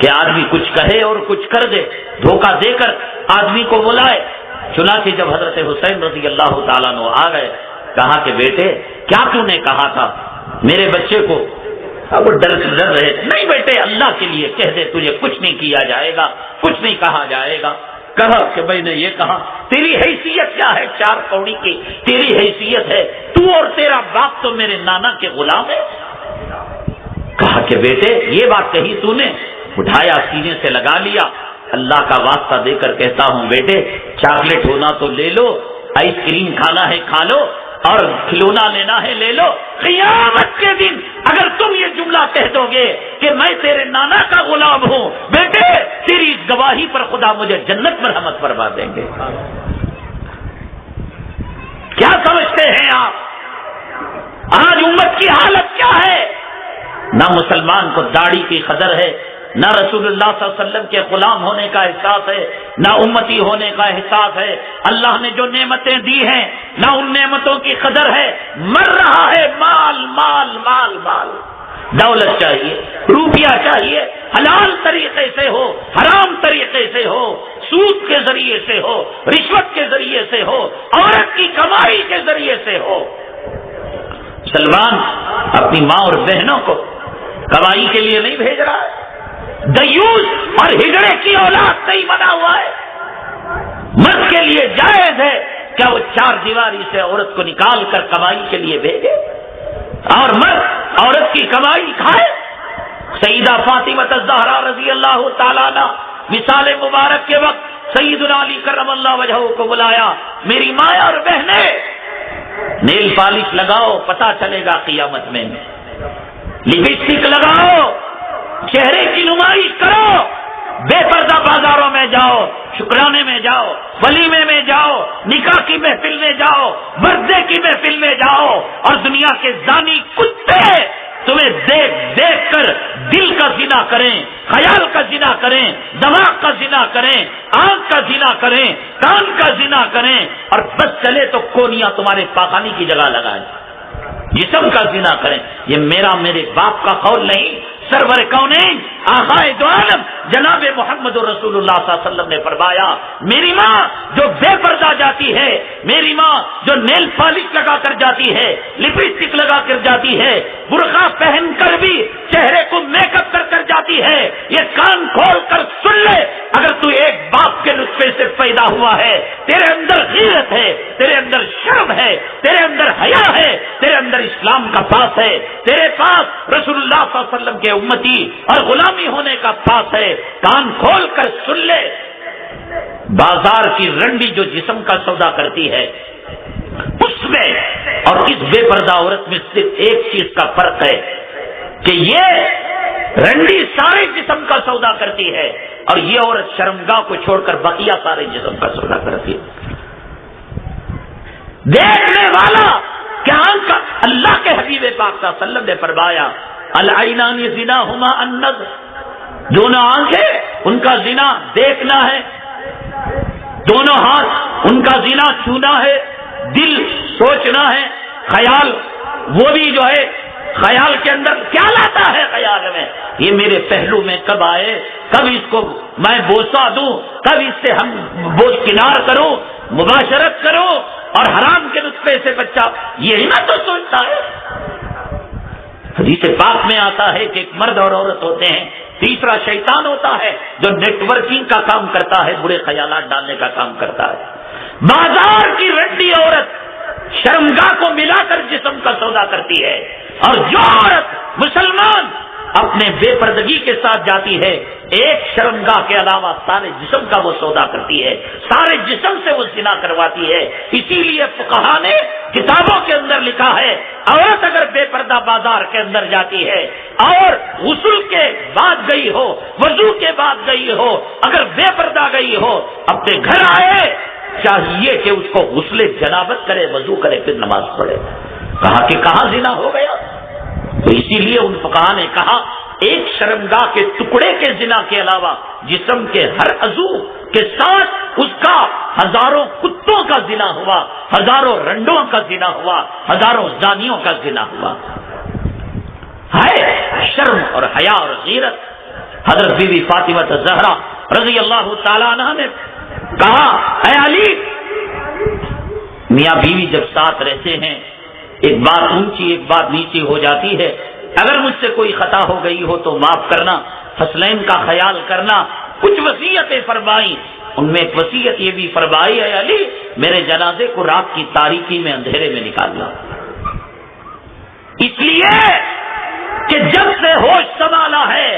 کہ آدمی کچھ کہے اور کچھ کر دے، دھوکہ دے کر آدمی کو بلائے. چنانچہ جب حضرت حسین رضی اللہ تعالیٰ عنہ آ گئے، کہا کہ بیٹے کیا تو نے کہا تھا میرے بچے کو؟ اب ڈر رہے، نہیں بیٹے اللہ کے لیے کہہ دے، تجھے کچھ نہیں کیا جائے گا، کچھ نہیں کہا جائے گا. کہا کہ میں نے یہ کہا، تیری حیثیت کیا ہے، 4 کوڑی کی تیری حیثیت ہے، تو اور تیرا باپ تو میرے نانا کے غلام ہے. کہا کہ بیٹے یہ بات کہی تو نے، اٹھایا سینے سے لگا لیا، اللہ کا واسطہ دے کر کہتا ہوں بیٹے چاکلیٹ ہونا تو لے لو، آئس کریم کھانا ہے کھا لو، اور کھلونا لینا ہے لے لو. قیامت کے دن اگر تم یہ جملہ کہہ دو گے کہ میں تیرے نانا کا غلام ہوں، بیٹے تیری اس گواہی پر خدا مجھے جنت میں رحمت فرما دیں گے. کیا سمجھتے ہیں آپ آج امت کی حالت کیا ہے؟ نہ مسلمان کو داڑھی کی قدر ہے، نہ رسول اللہ صلی اللہ علیہ وسلم کے غلام ہونے کا احساس ہے، نہ امتی ہونے کا احساس ہے۔ اللہ نے جو نعمتیں دی ہیں نہ ان نعمتوں کی قدر ہے، مر رہا ہے مال مال مال مال۔ دولت چاہیے، روپیہ چاہیے، حلال طریقے سے ہو، حرام طریقے سے ہو، سود کے ذریعے سے ہو، رشوت کے ذریعے سے ہو، عورت کی کمائی کے ذریعے سے ہو۔ سلمان اپنی ماں اور بہنوں کو کمائی کے لیے نہیں بھیج رہا ہے، دیوس اور ہجڑے کی اولاد نہیں بنا ہوا ہے۔ مرد کے لیے جائز ہے کیا وہ چار دیواری سے عورت کو نکال کر کمائی کے لیے بھیجے اور مرد عورت کی کمائی کھائے؟ سیدہ فاطمہ الزہرا رضی اللہ تعالیٰ عنہ مثال مبارک کے وقت سیدنا علی کرم اللہ وجہہ کو بلایا، میری ماں اور بہنیں نیل پالش لگاؤ، پتہ چلے گا قیامت میں، لپسٹک لگاؤ، چہرے کی نمائش کرو، بے پردہ بازاروں میں جاؤ، شکرانے میں جاؤ، ولیمے میں جاؤ، نکاح کی محفل میں جاؤ، برثڈے کی محفل میں جاؤ، اور دنیا کے زانی کتے تمہیں دیکھ دیکھ کر دل کا زنا کریں، خیال کا زنا کریں، دماغ کا زنا کریں، آنکھ کا زنا کریں، کان کا زنا کریں، اور بس چلے تو کونیاں تمہارے پاخانے کی جگہ لگائیں، جسم کا زنا کریں۔ یہ میرے باپ کا قول نہیں، سرور کونین آقائے دو عالم جناب محمد رسول اللہ صلی اللہ علیہ وسلم نے فرمایا، میری ماں جو بے پردہ جاتی ہے، میری ماں جو نیل پالش لگا کر جاتی ہے، لپسٹک لگا کر جاتی ہے، برقع پہن کر بھی چہرے کو میک اپ کر جاتی ہے، یہ کان کھول کر سن لے، اگر تو ایک باپ کے نطفے سے پیدا ہوا ہے، تیرے اندر غیرت ہے، تیرے اندر شرم ہے، تیرے اندر حیا ہے، تیرے اندر اسلام کا پاس ہے، تیرے پاس رسول اللہ صلی اللہ علیہ وسلم کے امتی اور غلامی ہونے کا پاس ہے، کان کھول کر سن لے۔ بازار کی رنڈی جو جسم کا سودا کرتی ہے، اس میں اور اس بے پردہ عورت میں صرف ایک چیز کا فرق ہے کہ یہ رنڈی سارے جسم کا سودا کرتی ہے اور یہ عورت شرمگاہ کو چھوڑ کر بقیہ سارے جسم کا سودا کرتی ہے۔ دیکھنے والا کیا کا اللہ کے حبیب پاک صلی اللہ علیہ وسلم نے فرمایا، العینان زناہما النظر، دونوں آنکھیں ان کا زنا دیکھنا ہے، دونوں ہاتھ ان کا زنا چھونا ہے، دل سوچنا ہے، خیال وہ بھی جو ہے خیال کے اندر کیا لاتا ہے، خیال میں یہ میرے پہلو میں کب آئے، کب اس کو میں بوسا دوں، کب اس سے ہم بوجھ کنار کروں، مباشرت کروں، اور حرام کے نطفے سے بچہ، یہی نہ تو سوچتا ہے۔ حدیث پاک میں آتا ہے کہ ایک مرد اور عورت ہوتے ہیں، تیسرا شیطان ہوتا ہے جو نیٹ ورکنگ کا کام کرتا ہے، برے خیالات ڈالنے کا کام کرتا ہے۔ بازار کی رنڈی عورت شرمگاہ کو ملا کر جسم کا سودا کرتی ہے، اور جو عورت مسلمان اپنے بے پردگی کے ساتھ جاتی ہے، ایک شرمگاہ کے علاوہ سارے جسم کا وہ سودا کرتی ہے، سارے جسم سے وہ زنا کرواتی ہے۔ اسی لیے فقہا نے کتابوں کے اندر لکھا ہے، عورت اگر بے پردہ بازار کے اندر جاتی ہے اور غسل کے بعد گئی ہو، وضو کے بعد گئی ہو، اگر بے پردہ گئی ہو، اپنے گھر آئے چاہیے کہ اس کو غسل جنابت کرے، وضو کرے، پھر نماز پڑھے۔ کہا کہ کہاں زنا ہو گیا؟ تو اسی لیے ان فقہا نے کہا ایک شرمگاہ کے ٹکڑے کے زنا کے علاوہ جسم کے ہر عضو کے ساتھ اس کا ہزاروں کتوں کا زنا ہوا، ہزاروں رنڈوں کا زنا ہوا، ہزاروں زانیوں کا زنا ہوا۔ ہے شرم اور حیا اور غیرت۔ حضرت بی بی فاطمہ الزہرا رضی اللہ تعالیٰ عنہ نے کہا، اے علی، میاں بیوی جب ساتھ رہتے ہیں، ایک بات اونچی ایک بات نیچی ہو جاتی ہے، اگر مجھ سے کوئی خطا ہو گئی ہو تو معاف کرنا، حسنین کا خیال کرنا۔ کچھ وصیتیں فرمائی، ان میں ایک وصیت یہ بھی فرمائی، اے علی، میرے جنازے کو رات کی تاریکی میں اندھیرے میں نکالنا، اس لیے کہ جب سے ہوش سنبھالا ہے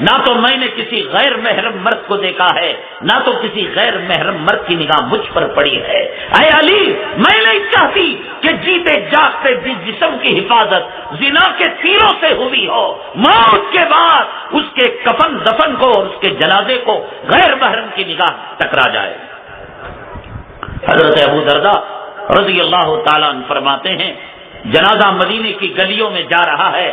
نہ تو میں نے کسی غیر محرم مرد کو دیکھا ہے، نہ تو کسی غیر محرم مرد کی نگاہ مجھ پر پڑی ہے۔ اے علی، میں نہیں چاہتی کہ جیتے جاگتے جسم کی حفاظت زنا کے تیروں سے ہوئی ہو، موت کے بعد اس کے کفن دفن کو اور اس کے جنازے کو غیر محرم کی نگاہ ٹکرا جائے۔ حضرت ابو درداء رضی اللہ تعالیٰ عنہ فرماتے ہیں، جنازہ مدینے کی گلیوں میں جا رہا ہے،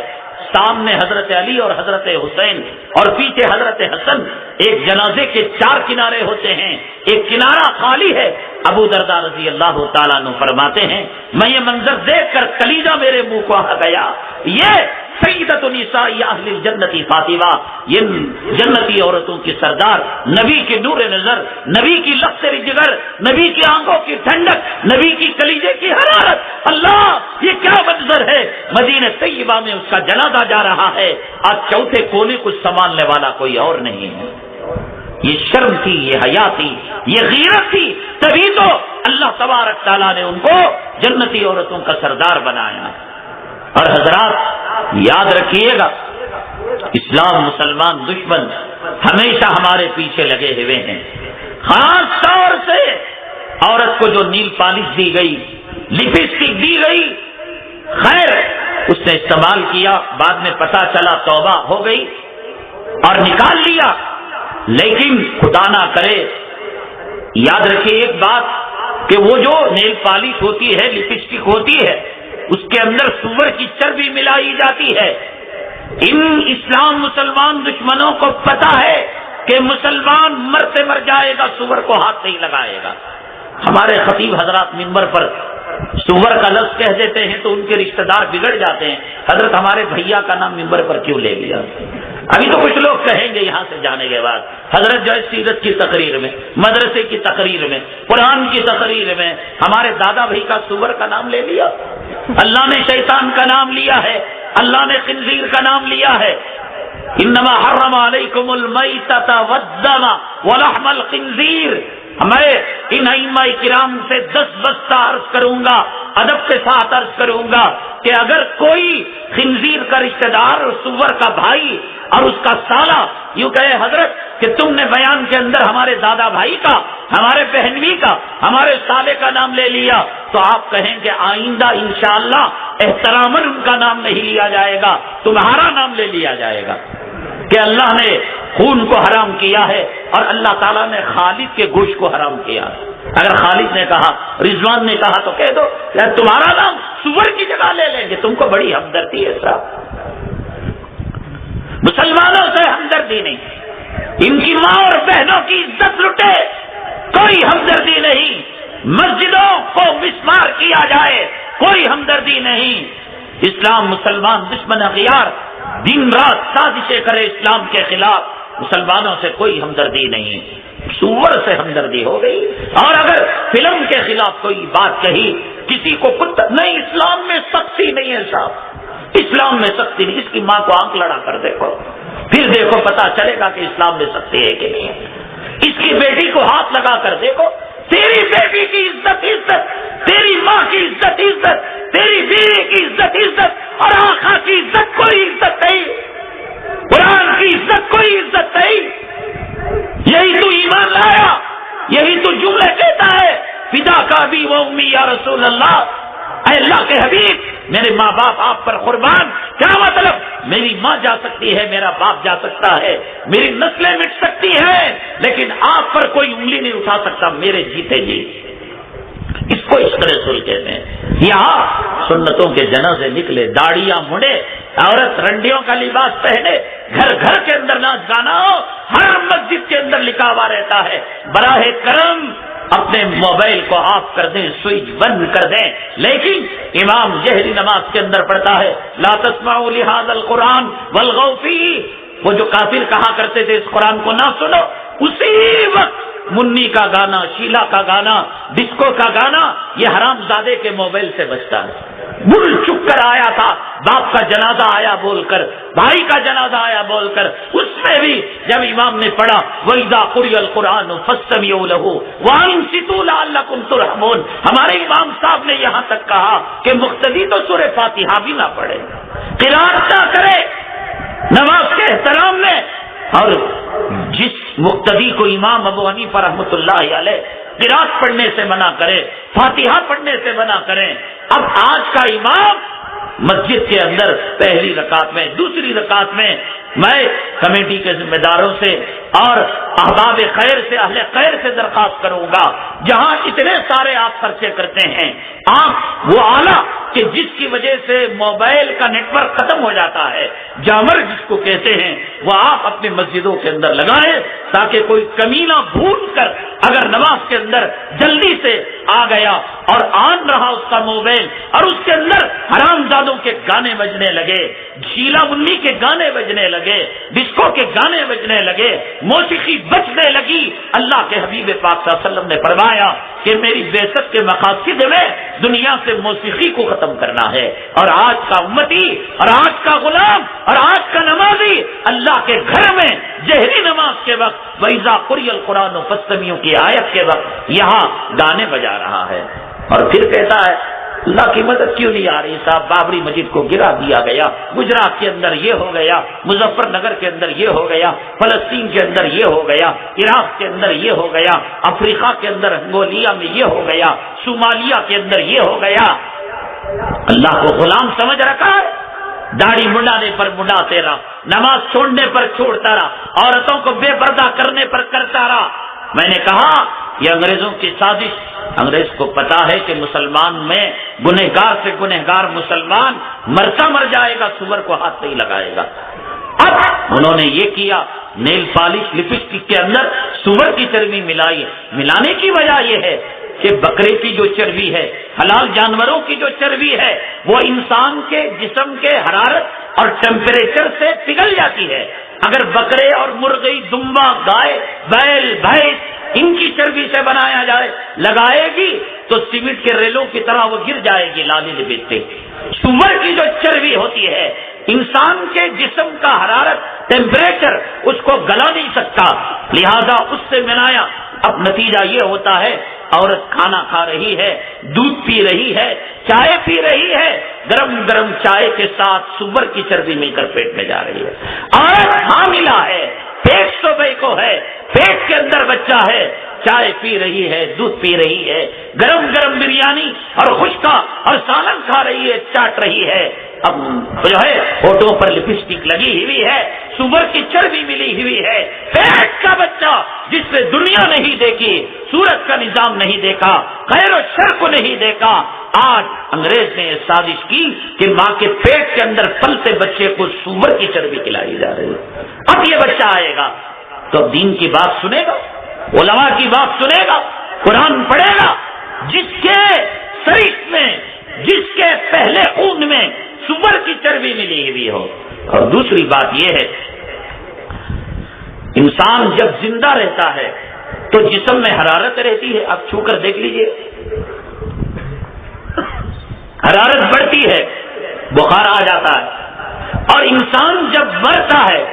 سامنے حضرت علی اور حضرت حسین اور پیچھے حضرت حسن، ایک جنازے کے 4 کنارے ہوتے ہیں، ایک کنارہ خالی ہے۔ ابو درداء رضی اللہ تعالیٰ عنہ فرماتے ہیں میں یہ منظر دیکھ کر کلیجہ میرے منہ کو آ گیا، یہ سیدۃ النساء اہل الجنت فاطمہ، یہ جنتی عورتوں کی سردار، نبی کی نور نظر، نبی کی لخت جگر، نبی کی آنکھوں کی ٹھنڈک، نبی کی کلیجے کی حرارت، اللہ یہ کیا منظر ہے۔ مدینہ طیبہ میں اس کا جنازہ جا رہا ہے، آج چوتھے کونے کو سنبھالنے والا کوئی اور نہیں ہے۔ یہ شرم تھی، یہ حیا تھی، یہ غیرت تھی، تبھی تو اللہ تبارک تعالیٰ نے ان کو جنتی عورتوں کا سردار بنایا۔ اور حضرات یاد رکھیے گا، اسلام مسلمان دشمن ہمیشہ ہمارے پیچھے لگے ہوئے ہیں، خاص طور سے عورت کو جو نیل پالش دی گئی، لپسٹک دی گئی، خیر اس نے استعمال کیا، بعد میں پتہ چلا توبہ ہو گئی اور نکال لیا، لیکن خدا نہ کرے یاد رکھیے ایک بات کہ وہ جو نیل پالش ہوتی ہے، لپسٹک ہوتی ہے، اس کے اندر سور کی چربی ملائی جاتی ہے۔ ان اسلام مسلمان دشمنوں کو پتا ہے کہ مسلمان مرتے مر جائے گا، سور کو ہاتھ نہیں لگائے گا۔ ہمارے خطیب حضرات منبر پر سور کا لفظ کہہ دیتے ہیں تو ان کے رشتہ دار بگڑ جاتے ہیں، حضرت ہمارے بھیا کا نام منبر پر کیوں لے لیا؟ ابھی تو کچھ لوگ کہیں گے یہاں سے جانے کے بعد، حضرت جو ہے سیرت کی تقریر میں، مدرسے کی تقریر میں، قرآن کی تقریر میں ہمارے دادا بھائی کا سور کا نام لے لیا۔ اللہ نے شیطان کا نام لیا ہے، اللہ نے خنزیر کا نام لیا ہے۔ انما حرم علیکم المیتۃ والدم ولحم الخنزیر۔ میں ان ائمہ کرام سے 10 بستہ عرض کروں گا، ادب کے ساتھ عرض کروں گا کہ اگر کوئی خنزیر کا رشتہ دار اور سور کا بھائی اور اس کا سالہ یوں کہے حضرت کہ تم نے بیان کے اندر ہمارے دادا بھائی کا، ہمارے بہنوی کا، ہمارے سالے کا نام لے لیا، تو آپ کہیں کہ آئندہ انشاءاللہ احتراماً ان کا نام نہیں لیا جائے گا، تمہارا نام لے لیا جائے گا، کہ اللہ نے خون کو حرام کیا ہے اور اللہ تعالیٰ نے خالد کے گوشت کو حرام کیا۔ اگر خالد نے کہا، رضوان نے کہا تو کہہ دو کہ تمہارا نام سور کی جگہ لے لیں گے، تم کو بڑی ہمدردی ہے صاحب۔ مسلمانوں سے ہمدردی نہیں، ان کی ماں اور بہنوں کی عزت لٹے کوئی ہمدردی نہیں، مسجدوں کو مسمار کیا جائے کوئی ہمدردی نہیں۔ اسلام مسلمان دشمن اغیار دن رات سازشیں کرے اسلام کے خلاف، مسلمانوں سے کوئی ہمدردی نہیں، سور سے ہمدردی ہو گئی۔ اور اگر فلم کے خلاف کوئی بات کہی، کسی کو نہیں، اسلام میں سختی نہیں ہے صاحب، اسلام میں سختی نہیں۔ اس کی ماں کو آنکھ لڑا کر دیکھو، پھر دیکھو پتا چلے گا کہ اسلام میں سختی ہے کہ نہیں ہے۔ اس کی بیٹی کو ہاتھ لگا کر دیکھو، تیری بیٹی کی عزت عزت، تیری ماں کی عزت عزت، تیری بیوی کی عزت عزت، اور آقا کی عزت کوئی عزت نہیں، قرآن کی عزت کوئی عزت نہیں۔ یہی تو ایمان لایا، یہی تو جملے کہتا ہے فدا کا بھی وہ امی یا رسول اللہ، اے اللہ کے حبیب میرے ماں باپ آپ پر قربان۔ کیا مطلب؟ میری ماں جا سکتی ہے، میرا باپ جا سکتا ہے، میری نسلیں مٹ سکتی ہیں، لیکن آپ پر کوئی انگلی نہیں اٹھا سکتا میرے جیتے جی۔ اس کو اس طرح سل کہتے ہیں۔ یہاں سنتوں کے جنازے نکلے، داڑیاں مڑے، عورت رنڈیوں کا لباس پہنے، گھر گھر کے اندر ناچ گانا ہو، ہر مسجد کے اندر لکھا ہوا رہتا ہے براہ کرم اپنے موبائل کو آف کر دیں، سوئچ بند کر دیں، لیکن امام جہری نماز کے اندر پڑھتا ہے لا تسمعوا لهذا القرآن والغوا فيه، وہ جو کافر کہا کرتے تھے اس قرآن کو نہ سنو، اسی وقت منی کا گانا، شیلا کا گانا، ڈسکو کا گانا یہ حرام زادے کے موبائل سے بچتا ہے۔ بل چک کر آیا تھا، باپ کا جنازہ آیا بول کر، بھائی کا جنازہ آیا بول کر، اس میں بھی جب امام نے پڑھا وَإِذَا قُرِئَ الْقُرْآنُ فَاسْتَمِعُوا لَهُ وَأَنصِتُوا لَعَلَّكُمْ تُرْحَمُونَ، ہمارے امام صاحب نے یہاں تک کہا کہ مقتدی تو سورہ فاتحہ بھی نہ پڑھے، قرات نہ کرے نماز کے احترام میں، اور جس مقتدی کو امام ابو حنیفہ رحمۃ اللہ علیہ قرات پڑھنے سے منع کرے، فاتحہ پڑھنے سے منع کریں، اب آج کا امام مسجد کے اندر پہلی رکعت میں، دوسری رکعت میں میں کمیٹی کے ذمہ داروں سے اور احباب خیر سے، اہل خیر سے درخواست کروں گا، جہاں اتنے سارے آپ خرچے کرتے ہیں، آپ وہ اعلیٰ کہ جس کی وجہ سے موبائل کا نیٹ ورک ختم ہو جاتا ہے، جامر جس کو کہتے ہیں، وہ آپ اپنے مسجدوں کے اندر لگائیں تاکہ کوئی کمینہ بھول کر اگر نماز کے اندر جلدی سے آ گیا اور آن رہا اس کا موبائل اور اس کے اندر حرام زادوں کے گانے بجنے لگے، شیلا منی کے گانے بجنے لگے، ڈسکو کے گانے بجنے لگے، موسیقی بجنے لگی، اللہ کے حبیب پاک صلی اللہ علیہ وسلم نے فرمایا کہ میری بعثت کے مقاصد میں دنیا سے موسیقی کو ختم کرنا ہے، اور آج کا امتی اور آج کا غلام اور آج کا نمازی اللہ کے گھر میں جہری نماز کے وقت وَإِذَا قُرِئَ الْقُرْآنُ فَاسْتَمِعُوا کی آیت کے وقت یہاں گانے بجا رہا ہے، اور پھر کہتا ہے اللہ کی مدد کیوں نہیں آ رہی صاحب؟ بابری مسجد کو گرا دیا گیا، گجرات کے اندر یہ ہو گیا، مظفر نگر کے اندر یہ ہو گیا، فلسطین کے اندر یہ ہو گیا، عراق کے اندر یہ ہو گیا، افریقہ کے اندر انگولیا میں یہ ہو گیا، صومالیہ کے اندر یہ ہو گیا۔ اللہ کو غلام سمجھ رکھا ہے، داڑھی منڈانے پر منڈاتے رہا، نماز چھوڑنے پر چھوڑتا رہا، عورتوں کو بے پردہ کرنے پر کرتا رہا۔ میں نے کہا یہ انگریزوں کی سازش، انگریز کو پتا ہے کہ مسلمان میں گنہگار سے گنہگار مسلمان مرتا مر جائے گا، سور کو ہاتھ نہیں لگائے گا۔ اب انہوں نے یہ کیا، نیل پالش لپسٹک کے اندر سور کی چربی ملائی۔ ملانے کی وجہ یہ ہے کہ بکرے کی جو چربی ہے، حلال جانوروں کی جو چربی ہے، وہ انسان کے جسم کے حرارت اور ٹیمپریچر سے پگھل جاتی ہے۔ اگر بکرے اور مرغی، دمبا، گائے، بیل، بھینس ان کی چربی سے بنایا جائے لگائے گی تو سیمنٹ کے ریلوں کی طرح وہ گر جائے گی لالی لپیٹتے۔ سور کی جو چربی ہوتی ہے انسان کے جسم کا حرارت ٹیمپریچر اس کو گلا نہیں سکتا، لہذا اس سے ملایا۔ اب نتیجہ یہ ہوتا ہے عورت کھانا کھا رہی ہے، دودھ پی رہی ہے، چائے پی رہی ہے، گرم گرم چائے کے ساتھ سور کی چربی مل کر پیٹ میں جا رہی ہے۔ عورت حاملہ ہے، پیٹ صوبے کو ہے، پیٹ کے اندر بچہ ہے، چائے پی رہی ہے، دودھ پی رہی ہے، گرم گرم بریانی اور خشکا اور سالن کھا رہی ہے، چاٹ رہی ہے۔ اب جو ہے ہونٹوں پر لپسٹک لگی ہوئی ہے، سور کی چربی ملی ہوئی ہے، پیٹ کا بچہ جس نے دنیا نہیں دیکھی، سورج کا نظام نہیں دیکھا، خیر و شر کو نہیں دیکھا، آج انگریز نے یہ سازش کی کہ ماں کے پیٹ کے اندر پلتے بچے کو سور کی چربی کھلائی جا رہی ہے۔ اب یہ بچہ آئے گا تو دین کی بات سنے گا، علماء کی بات سنے گا، قرآن پڑھے گا، جس کے شریف میں، جس کے پہلے خون میں سور کی چربی ملی ہوئی ہو۔ اور دوسری بات یہ ہے انسان جب زندہ رہتا ہے تو جسم میں حرارت رہتی ہے، آپ چھو کر دیکھ لیجئے، حرارت بڑھتی ہے، بخار آ جاتا ہے، اور انسان جب مرتا ہے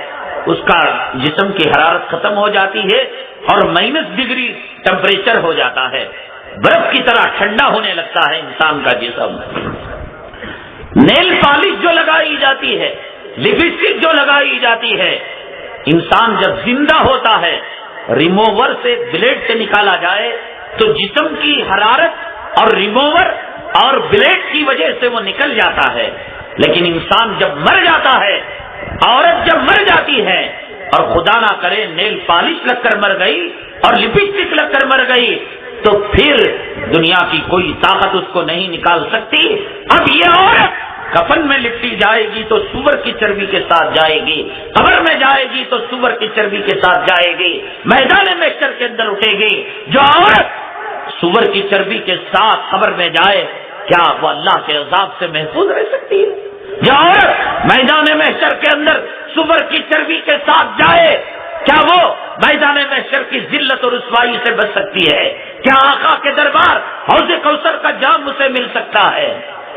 اس کا جسم کی حرارت ختم ہو جاتی ہے اور -ڈگری ٹیمپریچر ہو جاتا ہے، برف کی طرح ٹھنڈا ہونے لگتا ہے انسان کا جسم۔ نیل پالش جو لگائی جاتی ہے، لپسٹک جو لگائی جاتی ہے، انسان جب زندہ ہوتا ہے ریموور سے بلیڈ سے نکالا جائے تو جسم کی حرارت اور ریموور اور بلیڈ کی وجہ سے وہ نکل جاتا ہے، لیکن انسان جب مر جاتا ہے، عورت جب مر جاتی ہے اور خدا نہ کرے نیل پالش لگ کر مر گئی اور لپسٹک لگ کر مر گئی تو پھر دنیا کی کوئی طاقت اس کو نہیں نکال سکتی۔ اب یہ عورت کفن میں لپٹی جائے گی تو سور کی چربی کے ساتھ جائے گی، قبر میں جائے گی تو سور کی چربی کے ساتھ جائے گی، میدان محشر کے اندر اٹھے گی۔ جو عورت سور کی چربی کے ساتھ قبر میں جائے کیا وہ اللہ کے عذاب سے محفوظ رہ سکتی ہے؟ جو عورت میدان محشر کے اندر سور کی چربی کے ساتھ جائے کیا وہ میدان محشر کی ذلت اور رسوائی سے بچ سکتی ہے؟ کیا آقا کے دربار حوض کوثر کا جام اسے مل سکتا ہے؟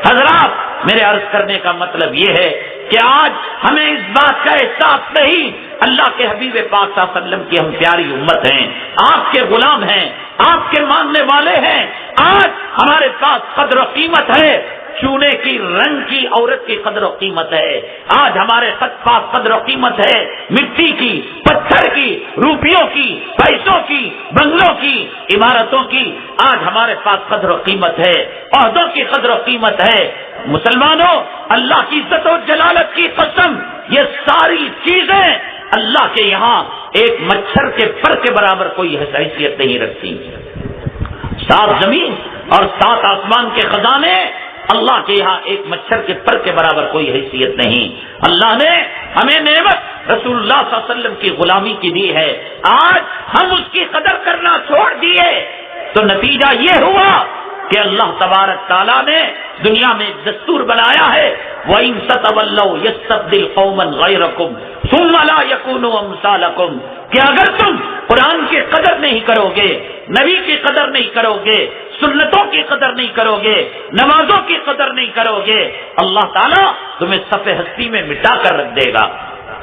حضرات، میرے عرض کرنے کا مطلب یہ ہے کہ آج ہمیں اس بات کا احساس نہیں، اللہ کے حبیب پاک صلی اللہ علیہ وسلم کی ہم پیاری امت ہیں، آپ کے غلام ہیں، آپ کے ماننے والے ہیں، آج ہمارے پاس قدر و قیمت ہے، چونے کی رنگ کی عورت کی قدر و قیمت ہے، آج ہمارے پاس قدر و قیمت ہے، مٹی کی، پتھر کی، روپیوں کی، پیسوں کی، بنگلوں کی، عمارتوں کی، آج ہمارے پاس قدر و قیمت ہے، عہدوں کی قدر و قیمت ہے۔ مسلمانوں، اللہ کی عزت و جلالت کی قسم، یہ ساری چیزیں اللہ کے یہاں ایک مچھر کے پر کے برابر کوئی حیثیت نہیں رکھتی۔ 7 زمین اور 7 آسمان کے خزانے اللہ کے یہاں ایک مچھر کے پر کے برابر کوئی حیثیت نہیں. اللہ نے ہمیں نعمت رسول اللہ صلی اللہ علیہ وسلم کی غلامی کی دی ہے. آج ہم اس کی قدر کرنا چھوڑ دیے تو نتیجہ یہ ہوا کہ اللہ تبارک تعالیٰ نے دنیا میں ایک دستور بنایا ہے وَإِن تَتَوَلَّوْا يَسْتَبْدِلْ قَوْمًا غَيْرَكُمْ ثُمَّ لَا يَكُونُوا أَمْثَالَكُمْ کہ اگر تم قرآن کی قدر نہیں کرو گے, نبی کی قدر نہیں کرو گے, سنتوں کی قدر نہیں کرو گے, نمازوں کی قدر نہیں کرو گے, اللہ تعالیٰ تمہیں صف ہستی میں مٹا کر رکھ دے گا.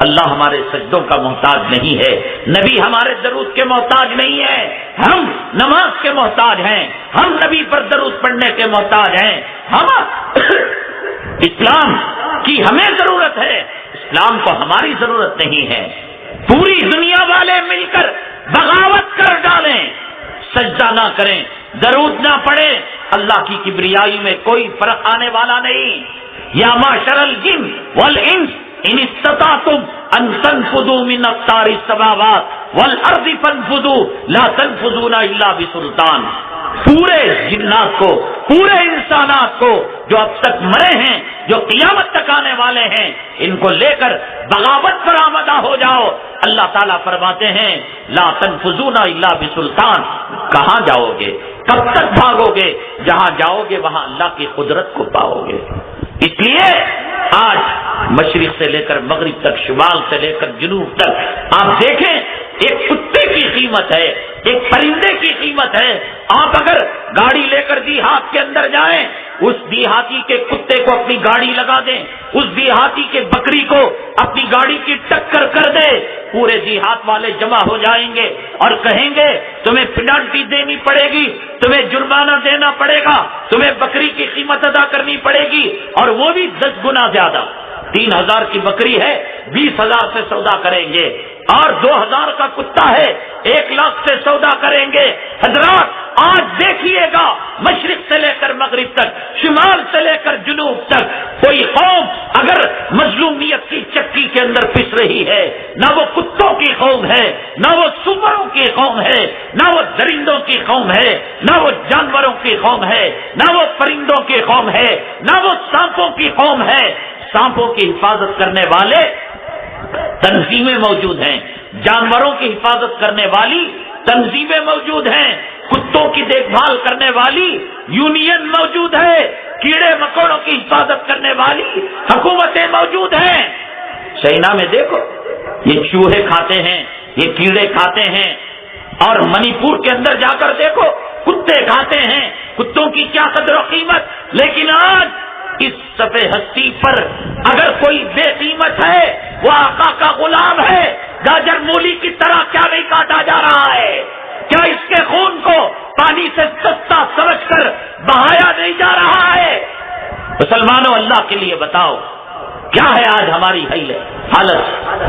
اللہ ہمارے سجدوں کا محتاج نہیں ہے, نبی ہمارے درود کے محتاج نہیں ہے, ہم نماز کے محتاج ہیں, ہم نبی پر درود پڑھنے کے محتاج ہیں. ہم اسلام کی ہمیں ضرورت ہے, اسلام کو ہماری ضرورت نہیں ہے. پوری دنیا والے مل کر بغاوت کر ڈالیں, سجدہ نہ کریں, درود نہ پڑھیں, اللہ کی کبریائی میں کوئی فرق آنے والا نہیں. یا معشر الجن والانس ان استطعتم ان تنفذوا من اقطار السماوات والارض فانفذوا لا تنفذون الا بسلطان. پورے جنات کو, پورے انسانات کو جو اب تک مرے ہیں, جو قیامت تک آنے والے ہیں, ان کو لے کر بغاوت پر آمدہ ہو جاؤ. اللہ تعالیٰ فرماتے ہیں لا تنفذون الا بسلطان. کہاں جاؤ گے, کب تک بھاگو گے؟ جہاں جاؤ گے وہاں اللہ کی قدرت کو پاؤ گے. اس لیے آج مشرق سے لے کر مغرب تک, شمال سے لے کر جنوب تک آپ دیکھیں ایک کتے کی قیمت ہے, ایک پرندے کی قیمت ہے. آپ اگر گاڑی لے کر دیہات کے اندر جائیں, اس دیہاتی کے کتے کو اپنی گاڑی لگا دیں, اس دیہاتی کے بکری کو اپنی گاڑی کی ٹکر کر دے, پورے دیہات والے جمع ہو جائیں گے اور کہیں گے تمہیں پینالٹی دینی پڑے گی, تمہیں جرمانہ دینا پڑے گا, تمہیں بکری کی قیمت ادا کرنی پڑے گی, اور وہ بھی 10 گنا زیادہ. 3000 کی بکری ہے 20,000 سے سودا کریں گے, اور 2000 کا کتا ہے 1 لاکھ سے سودا کریں گے. حضرات آج دیکھیے گا مشرق سے لے کر مغرب تک, شمال سے لے کر جنوب تک, کوئی قوم اگر مظلومیت کی چکی کے اندر پس رہی ہے, نہ وہ کتوں کی قوم ہے, نہ وہ سوروں کی قوم ہے, نہ وہ درندوں کی قوم ہے, نہ وہ جانوروں کی قوم ہے, نہ وہ پرندوں کی قوم ہے, نہ وہ سانپوں کی قوم ہے. سانپوں کی حفاظت کرنے والے تنظیمیں موجود ہیں, جانوروں کی حفاظت کرنے والی تنظیمیں موجود ہیں, کتوں کی دیکھ بھال کرنے والی یونین موجود ہے, کیڑے مکوڑوں کی حفاظت کرنے والی حکومتیں موجود ہیں. چائنا میں دیکھو یہ چوہے کھاتے ہیں, یہ کیڑے کھاتے ہیں, اور منی پور کے اندر جا کر دیکھو کتے کھاتے ہیں, کتوں کی کیا قدر و قیمت. لیکن آج اس صفحے ہستی پر اگر کوئی بے قیمت ہے وہ آقا کا غلام ہے. گاجر مولی کی طرح کیا نہیں کاٹا جا رہا ہے؟ کیا اس کے خون کو پانی سے سستا سمجھ کر بہایا نہیں جا رہا ہے؟ مسلمانوں اللہ کے لیے بتاؤ کیا ہے آج ہماری حالت,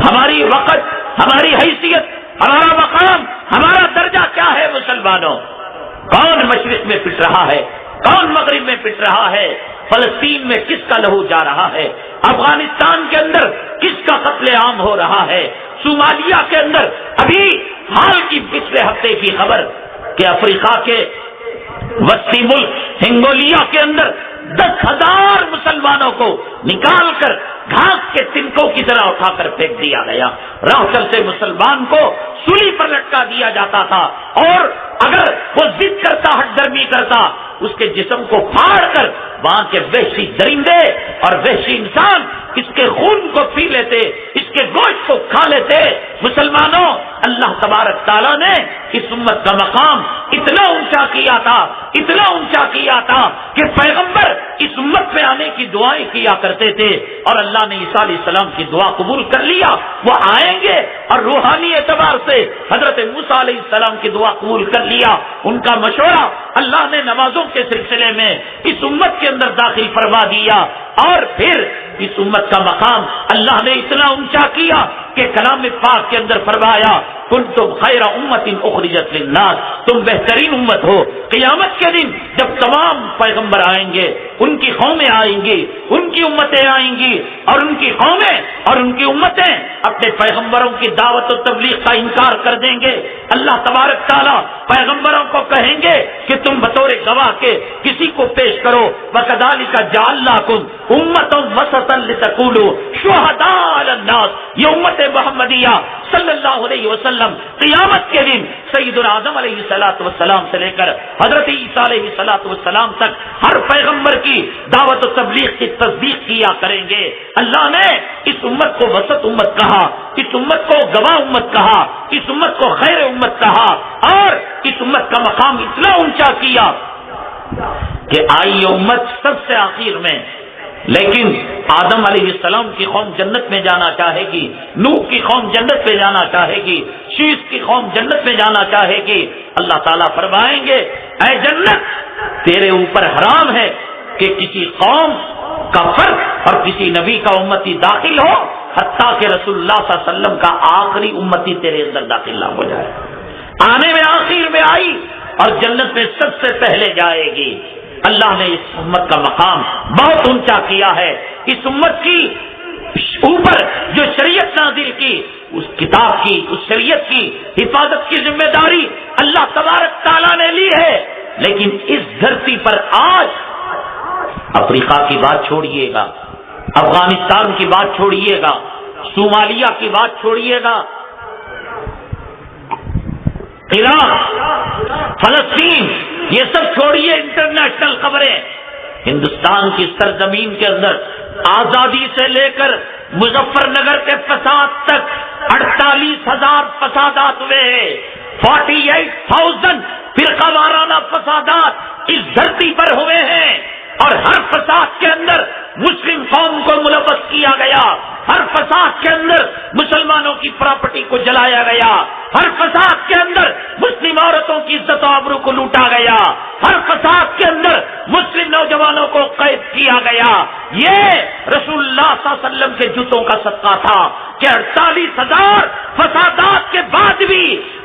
ہماری وقت, ہماری حیثیت, ہمارا مقام, ہمارا درجہ کیا ہے؟ مسلمانوں کون مشرق میں پٹ رہا ہے, کون مغرب میں پٹ رہا ہے؟ فلسطین میں کس کا لہو جا رہا ہے؟ افغانستان کے اندر کس کا قتل عام ہو رہا ہے؟ صومالیہ کے اندر ابھی حال کی پچھلے ہفتے کی خبر کہ افریقہ کے وسطی ملک ہنگولیا کے اندر 10,000 مسلمانوں کو نکال کر گھاس کے تنکوں کی طرح اٹھا کر پھینک دیا گیا. راہ چلتے مسلمان کو سولی پر لٹکا دیا جاتا تھا, اور اگر وہ ضد کرتا, ہٹ درمی کرتا, اس کے جسم کو پھاڑ کر وہاں کے وحشی درندے اور وحشی انسان اس کے خون کو پی لیتے, اس کے گوشت کو کھا لیتے. مسلمانوں اللہ تبارک تعالیٰ نے اس امت کا مقام اتنا اونچا کیا تھا, اتنا اونچا کیا تھا کہ پیغمبر اس امت میں آنے کی دعائیں کیا کرتے تھے, اور اللہ نے عیسیٰ علیہ السلام کی دعا قبول کر لیا. وہ آئیں گے اور روحانی اعتبار سے حضرت موسیٰ علیہ السلام کی دعا قبول کر لیا. ان کا مشورہ اللہ نے نمازوں کے سلسلے میں اس امت کے اندر داخل فرما دیا, اور پھر اس امت کا مقام اللہ نے اتنا اونچا کیا کہ کلام پاک کے اندر فرمایا کنتم خیر امت اخرجت للناس، تم بہترین امت ہو۔ قیامت کے دن جب تمام پیغمبر آئیں گے، ان کی قومیں آئیں گی، ان کی امتیں آئیں گی، اور ان کی قومیں اور ان کی امتیں اپنے پیغمبروں کی دعوت و تبلیغ کا انکار کر دیں گے۔ اللہ تبارک تعالیٰ پیغمبروں کو کہیں گے کہ تم بطور گواہ کے کسی کو پیش کرو، وَكَذَلِكَ جَعَلْنَاكُمْ أُمَّةً وَسَطًا لِتَكُونُوا شُهَدَاءَ عَلَى النَّاسِ۔ یہ امت محمدیہ صلی اللہ علیہ وسلم قیامت کے دن سیدنا آدم علیہ السلام سے لے کر حضرت عیسیٰ علیہ السلام تک ہر پیغمبر کی دعوت و تبلیغ کی تصدیق کیا کریں گے۔ اللہ نے اس امت کو وسط امت کہا، اس امت کو گواہ امت کہا، اس امت کو خیر امت کہا، اور اس امت کا مقام اتنا اونچا کیا کہ آئی یہ امت سب سے آخر میں، لیکن آدم علیہ السلام کی قوم جنت میں جانا چاہے گی، نوح کی قوم جنت میں جانا چاہے گی، شیش کی قوم جنت میں جانا چاہے گی۔ اللہ تعالیٰ فرمائیں گے اے جنت تیرے اوپر حرام ہے کہ کسی قوم کا فرد اور کسی نبی کا امتی داخل ہو، حتیٰ کہ رسول اللہ صلی اللہ علیہ وسلم کا آخری امتی تیرے اندر داخل نہ ہو جائے۔ آنے میں آخر میں آئی اور جنت میں سب سے پہلے جائے گی۔ اللہ نے اس امت کا مقام بہت اونچا کیا ہے۔ اس امت کی اوپر جو شریعت نازل کی، اس کتاب کی، اس شریعت کی حفاظت کی ذمہ داری اللہ تبارک تعالیٰ نے لی ہے، لیکن اس دھرتی پر آج افریقہ کی بات چھوڑیے گا، افغانستان کی بات چھوڑیے گا، صومالیہ کی بات چھوڑیے گا، عراق، فلسطین، یہ سب چھوڑیے انٹرنیشنل خبریں۔ ہندوستان کی سرزمین کے اندر آزادی سے لے کر مظفر نگر کے فساد تک 48,000 فسادات ہوئے ہیں، 48,000 فرقہ وارانہ فسادات اس دھرتی پر ہوئے ہیں، اور ہر فساد کے اندر مسلم قوم کو ملوث کیا گیا، ہر فساد کے اندر مسلمانوں کی پراپرٹی کو جلایا گیا، ہر فساد کے اندر مسلم عورتوں کی عزت و آبرو کو لوٹا گیا، ہر فساد کے اندر مسلم نوجوانوں کو قید کیا گیا۔ یہ رسول اللہ صلی اللہ علیہ وسلم کے جوتوں کا صدقہ تھا کہ 48,000 فسادات کے بعد بھی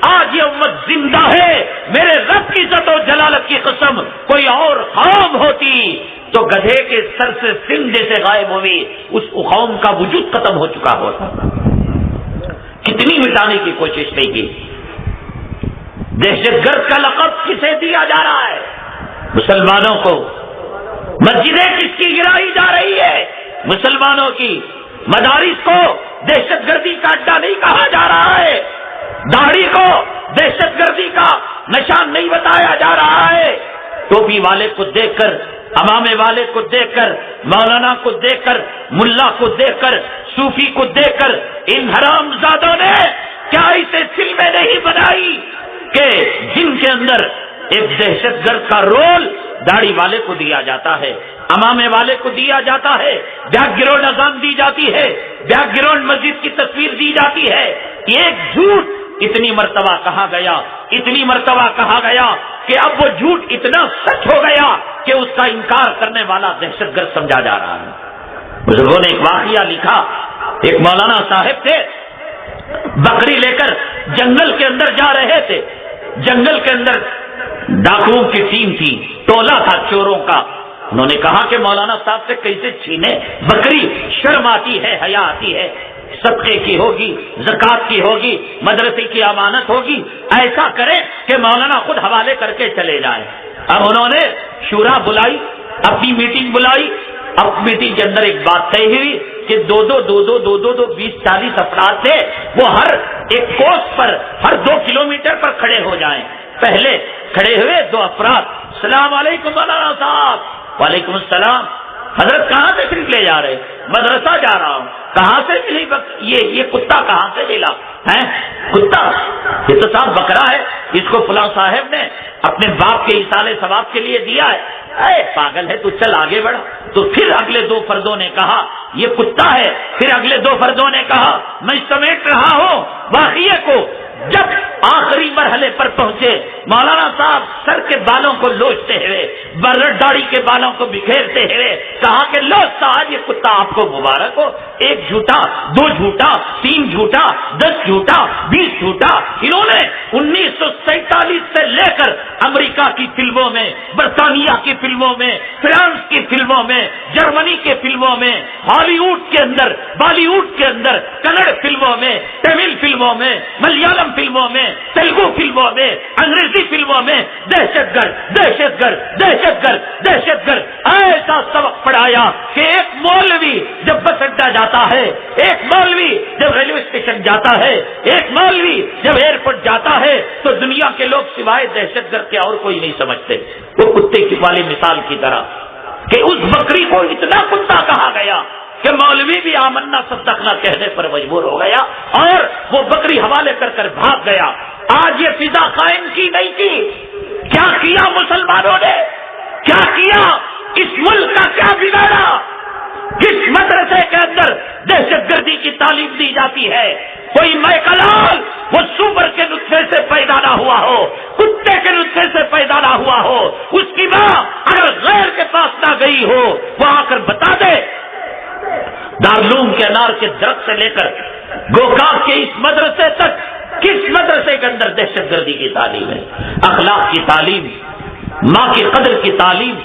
آج یہ امت زندہ ہے۔ میرے رب کی عزت و جلالت کی قسم، کوئی اور قوم ہوتی تو گدھے کے سر سے سنگ جیسے غائب ہوئی، اس قوم کا وجود ختم ہو چکا ہوتا۔ کتنی مٹانے کی کوشش نہیں کی۔ دہشت گرد کا لقب کسے دیا جا رہا ہے؟ مسلمانوں کو۔ مسجدیں کس کی گرائی جا رہی ہے؟ مسلمانوں کی۔ مدارس کو دہشت گردی کا اڈا نہیں کہا جا رہا ہے، داڑھی کو دہشت گردی کا نشان نہیں بتایا جا رہا ہے۔ ٹوپی والے کو دیکھ کر، امامے والے کو دیکھ کر، مولانا کو دیکھ کر، ملا کو دیکھ کر، صوفی کو دیکھ کر ان حرام زادوں نے کیا اسے فلمیں نہیں بنائی کہ جن کے اندر ایک دہشت گرد کا رول داڑھی والے کو دیا جاتا ہے، امامے والے کو دیا جاتا ہے، بیک گراؤنڈ اذان دی جاتی ہے، بیک گراؤنڈ مسجد کی تصویر دی جاتی ہے۔ ایک جھوٹ اتنی مرتبہ کہا گیا، اتنی مرتبہ کہا گیا کہ اب وہ جھوٹ اتنا سچ ہو گیا کہ اس کا انکار کرنے والا دہشت گرد سمجھا جا رہا ہے۔ بزرگوں نے ایک واقعہ لکھا، ایک مولانا صاحب تھے، بکری لے کر جنگل کے اندر جا رہے تھے، جنگل کے اندر ڈاکوؤں کی ٹیم تھی، ٹولہ تھا چوروں کا۔ انہوں نے کہا کہ مولانا صاحب سے کیسے چھینے بکری، شرم آتی ہے، حیا آتی ہے، صدقے کی ہوگی، زکات کی ہوگی، مدرسے کی امانت ہوگی، ایسا کریں کہ مولانا خود حوالے کر کے چلے جائیں۔ اب انہوں نے شورا بلائی، اپنی میٹنگ بلائی، اب میٹنگ کے اندر ایک بات طے ہوئی کہ دو 20-40 افراد تھے، وہ ہر ایک کوس پر، ہر 2 کلومیٹر پر کھڑے ہو جائیں۔ پہلے کھڑے ہوئے 2 افراد، السلام علیکم مولانا صاحب۔ وعلیکم السلام۔ حضرت کہاں سے تشریف لے جا رہے؟ مدرسہ جا رہا ہوں۔ کہاں سے ملی یہ کتا کہاں سے ملا ہے؟ کتا یہ تو صاحب بکرا ہے، اس کو فلاں صاحب نے اپنے باپ کے ایصال ثواب کے لیے دیا ہے۔ اے پاگل ہے تو، چل آگے بڑھا۔ تو پھر اگلے 2 فردوں نے کہا یہ کتا ہے، پھر اگلے 2 فردوں نے کہا میں سمیٹ رہا ہوں واقعے کو۔ جب آخری مرحلے پر پہنچے، مولانا صاحب سر کے بالوں کو لوچتے ہوئے، داڑھی کے بالوں کو بکھیرتے ہوئے کہا کہ لو صاحب یہ کتا آپ کو مبارک ہو، 1 جھوٹا 2 جھوٹا 3 جھوٹا 10 جھوٹا 20 جھوٹا۔ انہوں نے 1947 سے لے کر امریکہ کی فلموں میں، برطانیہ کی فلموں میں، فرانس کی فلموں میں، جرمنی کے فلموں میں، ہالی ووڈ کے اندر، بالی ووڈ کے اندر، کنڑ فلموں میں، تمل فلموں میں، ملیالم فلموں میں، تیلگو فلموں میں، انگریزی فلموں میں دہشت گرد دہشت گرد دہشت گرد دہشت گرد ایسا سبق پڑھایا کہ ایک مولوی جب بس اڈا جاتا ہے، ایک مولوی جب ریلوے اسٹیشن جاتا ہے، ایک مولوی جب ایئرپورٹ جاتا ہے تو دنیا کے لوگ سوائے دہشت گرد کے اور کوئی نہیں سمجھتے۔ وہ کتے کی والی مثال کی طرح کہ اس بکری کو اتنا کتا کہا گیا کہ مولوی بھی آمنا صدقنا کہنے پر مجبور ہو گیا اور وہ بکری حوالے کر کر بھاگ گیا۔ آج یہ فضا قائم کی نہیں کی، کیا کیا مسلمانوں نے، کیا کیا، اس ملک کا کیا بگاڑا؟ جس مدرسے کے اندر دہشت گردی کی تعلیم دی جاتی ہے، کوئی میکلال وہ سور کے نطفے سے پیدا نہ ہوا ہو، کتے کے نطفے سے پیدا نہ ہوا ہو، اس کی ماں اگر غیر کے پاس نہ گئی ہو وہ آ کر بتا دے۔ دارالعلوم کے انار کے درخت سے لے کر گوکاک کے اس مدرسے تک کس مدرسے کے اندر دہشت گردی کی تعلیم ہے؟ اخلاق کی تعلیم، ماں کی قدر کی تعلیم،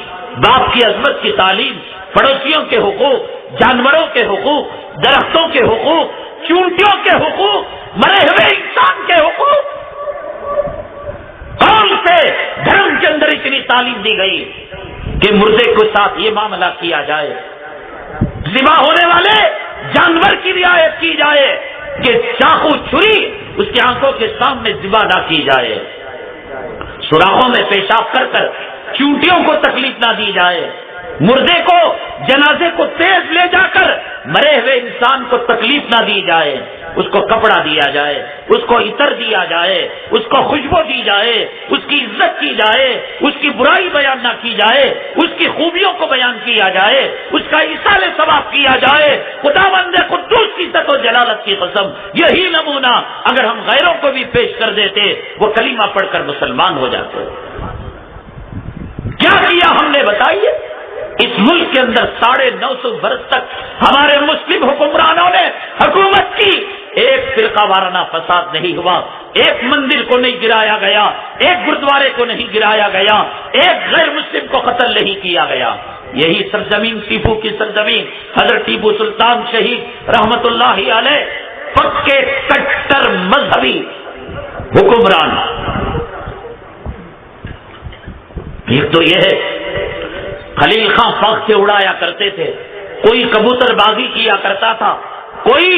باپ کی عظمت کی تعلیم، پڑوسیوں کے حقوق، جانوروں کے حقوق، درختوں کے حقوق، چونٹیوں کے حقوق، مرے ہوئے انسان کے حقوق۔ کون سے دھرم کے اندر اتنی تعلیم دی گئی کہ مردے کے ساتھ یہ معاملہ کیا جائے، ذبح ہونے والے جانور کی رعایت کی جائے کہ چاقو چھری اس کی آنکھوں کے سامنے ذبح نہ کی جائے، سوراخوں میں پیشاب کر کر چونٹیوں کو تکلیف نہ دی جائے، مردے کو جنازے کو تیز لے جا کر مرے ہوئے انسان کو تکلیف نہ دی جائے، اس کو کپڑا دیا جائے، اس کو عطر دیا جائے، اس کو خوشبو دی جائے، اس کی عزت کی جائے، اس کی برائی بیان نہ کی جائے، اس کی خوبیوں کو بیان کیا جائے، اس کا ایصال ثواب کیا جائے۔ خداوند قدوس کی عزت و جلالت کی قسم یہی نمونہ اگر ہم غیروں کو بھی پیش کر دیتے وہ کلمہ پڑھ کر مسلمان ہو جاتے۔ کیا کیا ہم نے بتائیے؟ اس ملک کے اندر 950 برس تک ہمارے مسلم حکمرانوں نے حکومت کی، ایک فرقہ وارانہ فساد نہیں ہوا، ایک مندر کو نہیں گرایا گیا، ایک گردوارے کو نہیں گرایا گیا، ایک غیر مسلم کو قتل نہیں کیا گیا۔ یہی سرزمین ٹیپو کی سرزمین، حضرت ٹیپو سلطان شہید رحمت اللہ علیہ پکے کٹر مذہبی حکمران۔ ایک تو یہ ہے خلیل خان فخر سے اڑایا کرتے تھے، کوئی کبوتر بازی کیا کرتا تھا، کوئی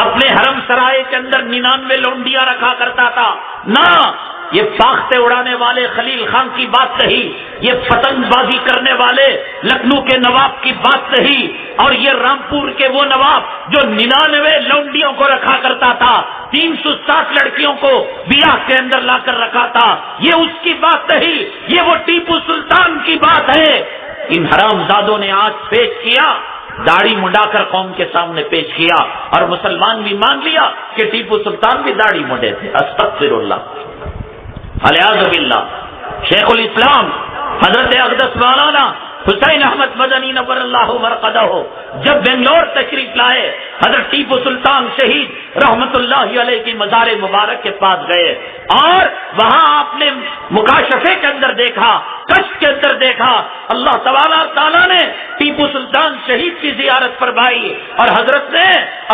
اپنے حرم سرائے کے اندر 99 لونڈیاں رکھا کرتا تھا، نہ یہ فاختے اڑانے والے خلیل خان کی بات نہیں، یہ پتنگ بازی کرنے والے لکھنؤ کے نواب کی بات نہیں، اور یہ رامپور کے وہ نواب جو 99 لونڈیوں کو رکھا کرتا تھا، 360 لڑکیوں کو بیاہ کے اندر لا کر رکھا تھا، یہ اس کی بات نہیں، یہ وہ ٹیپو سلطان کی بات ہے۔ ان حرام زادوں نے آج پیش کیا، داڑھی منڈا کر قوم کے سامنے پیش کیا، اور مسلمان بھی مان لیا کہ ٹیپو سلطان بھی داڑھی منڈے تھے۔ استغفر اللہ، الیاذ باللہ۔ شیخ الاسلام حضرت اقدس مولانا حسین احمد مدنی نور اللہ مرقدہ جب بنگلور تشریف لائے، حضرت ٹیپو سلطان شہید رحمت اللہ علیہ کی مزار مبارک کے پاس گئے، اور وہاں آپ نے مکاشفے کے اندر دیکھا، کشف کے اندر دیکھا، اللہ تعالیٰ نے ٹیپو سلطان شہید کی زیارت فرمائی، اور حضرت نے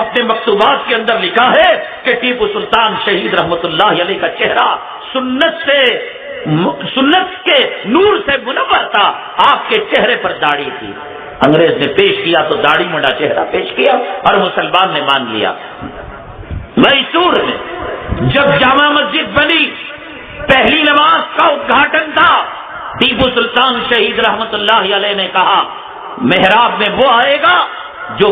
اپنے مکتوبات کے اندر لکھا ہے کہ ٹیپو سلطان شہید رحمت اللہ علیہ کا چہرہ سنت کے نور سے منور تھا، آپ کے چہرے پر داڑھی تھی۔ انگریز نے پیش کیا تو داڑھی منڈا چہرہ پیش کیا، اور مسلمان نے مان لیا۔ میسور میں جب جامع مسجد بنی، پہلی نماز کا ادگھاٹن تھا، ٹیپو سلطان شہید رحمت اللہ علیہ نے کہا محراب میں وہ آئے گا جو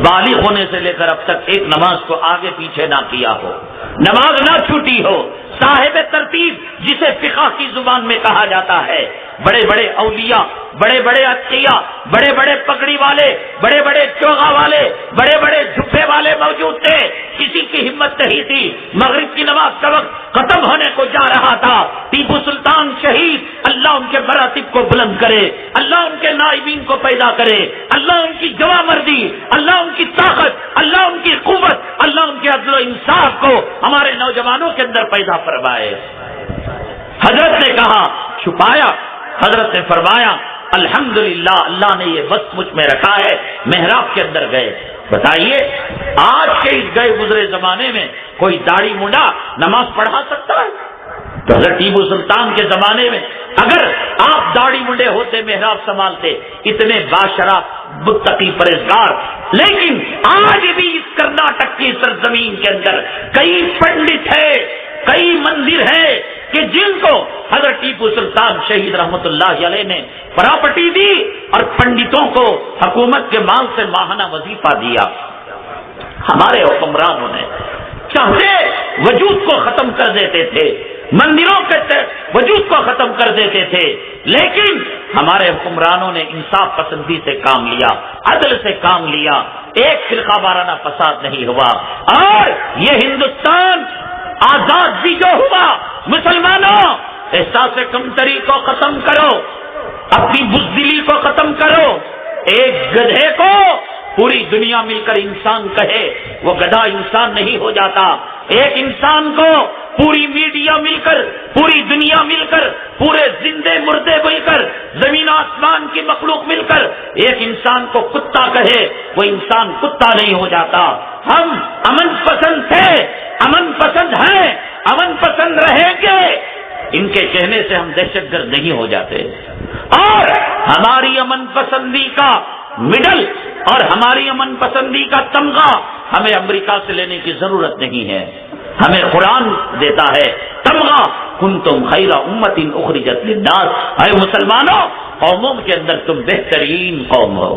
بالغ ہونے سے لے کر اب تک ایک نماز کو آگے پیچھے نہ کیا ہو، نماز نہ چھوٹی ہو، صاحب ترتیب جسے فقہ کی زبان میں کہا جاتا ہے، بڑے بڑے اولیاء، بڑے بڑے اتقیاء، بڑے بڑے پگڑی والے، بڑے بڑے چوغا والے، بڑے بڑے جھبے والے موجود تھے، کسی کی ہمت نہیں تھی۔ مغرب کی نماز کا وقت ختم ہونے کو جا رہا تھا، ٹیپو سلطان شہید، اللہ ان کے مراتب کو بلند کرے، اللہ ان کے نائبین کو پیدا کرے، اللہ ان کی جوامردی، اللہ ان کی طاقت، اللہ ان کی قوت، اللہ ان کے عدل و انصاف کو ہمارے نوجوانوں کے اندر پیدا فرمائے۔ حضرت نے کہا، چھپایا، حضرت نے فرمایا الحمدللہ اللہ نے یہ وقت مجھ میں رکھا ہے۔ محراب کے اندر گئے، بتائیے آج کے اس گئے گزرے زمانے میں کوئی داڑھی منڈا نماز پڑھا سکتا ہے؟ تو حضرت ٹیپو سلطان کے زمانے میں اگر آپ داڑھی منڈے ہوتے، محراب سنبھالتے، اتنے باشرف متقی پرہیزگار، لیکن آج بھی اس کرناٹک کی سرزمین کے اندر کئی پنڈت ہیں، کئی مندر ہیں کہ جن کو حضرت ٹیپو سلطان شہید رحمت اللہ علیہ نے پراپرٹی دی اور پنڈتوں کو حکومت کے مال سے ماہانہ وظیفہ دیا۔ ہمارے حکمرانوں نے چاہتے وجود کو ختم کر دیتے تھے، مندروں کے وجود کو ختم کر دیتے تھے، لیکن ہمارے حکمرانوں نے انصاف پسندی سے کام لیا، عدل سے کام لیا، ایک فرقہ وارانہ فساد نہیں ہوا، اور یہ ہندوستان آزاد بھی جو ہوا۔ مسلمانوں، احساس کمتری کو ختم کرو، اپنی بزدلی کو ختم کرو۔ ایک گدھے کو پوری دنیا مل کر انسان کہے، وہ گدھا انسان نہیں ہو جاتا۔ ایک انسان کو پوری میڈیا مل کر، پوری دنیا مل کر، پورے زندے مردے مل کر، زمین آسمان کی مخلوق مل کر ایک انسان کو کتا کہے، وہ انسان کتا نہیں ہو جاتا۔ ہم امن پسند تھے، امن پسند ہیں، امن پسند رہیں گے، ان کے کہنے سے ہم دہشت گرد نہیں ہو جاتے۔ اور ہماری امن پسندی کا مڈل اور ہماری امن پسندی کا تمغہ ہمیں امریکہ سے لینے کی ضرورت نہیں ہے، ہمیں قرآن دیتا ہے تمغہ، کنتم خیر امت اخرجت للناس، اے مسلمانوں قوموں کے اندر تم بہترین قوم ہو۔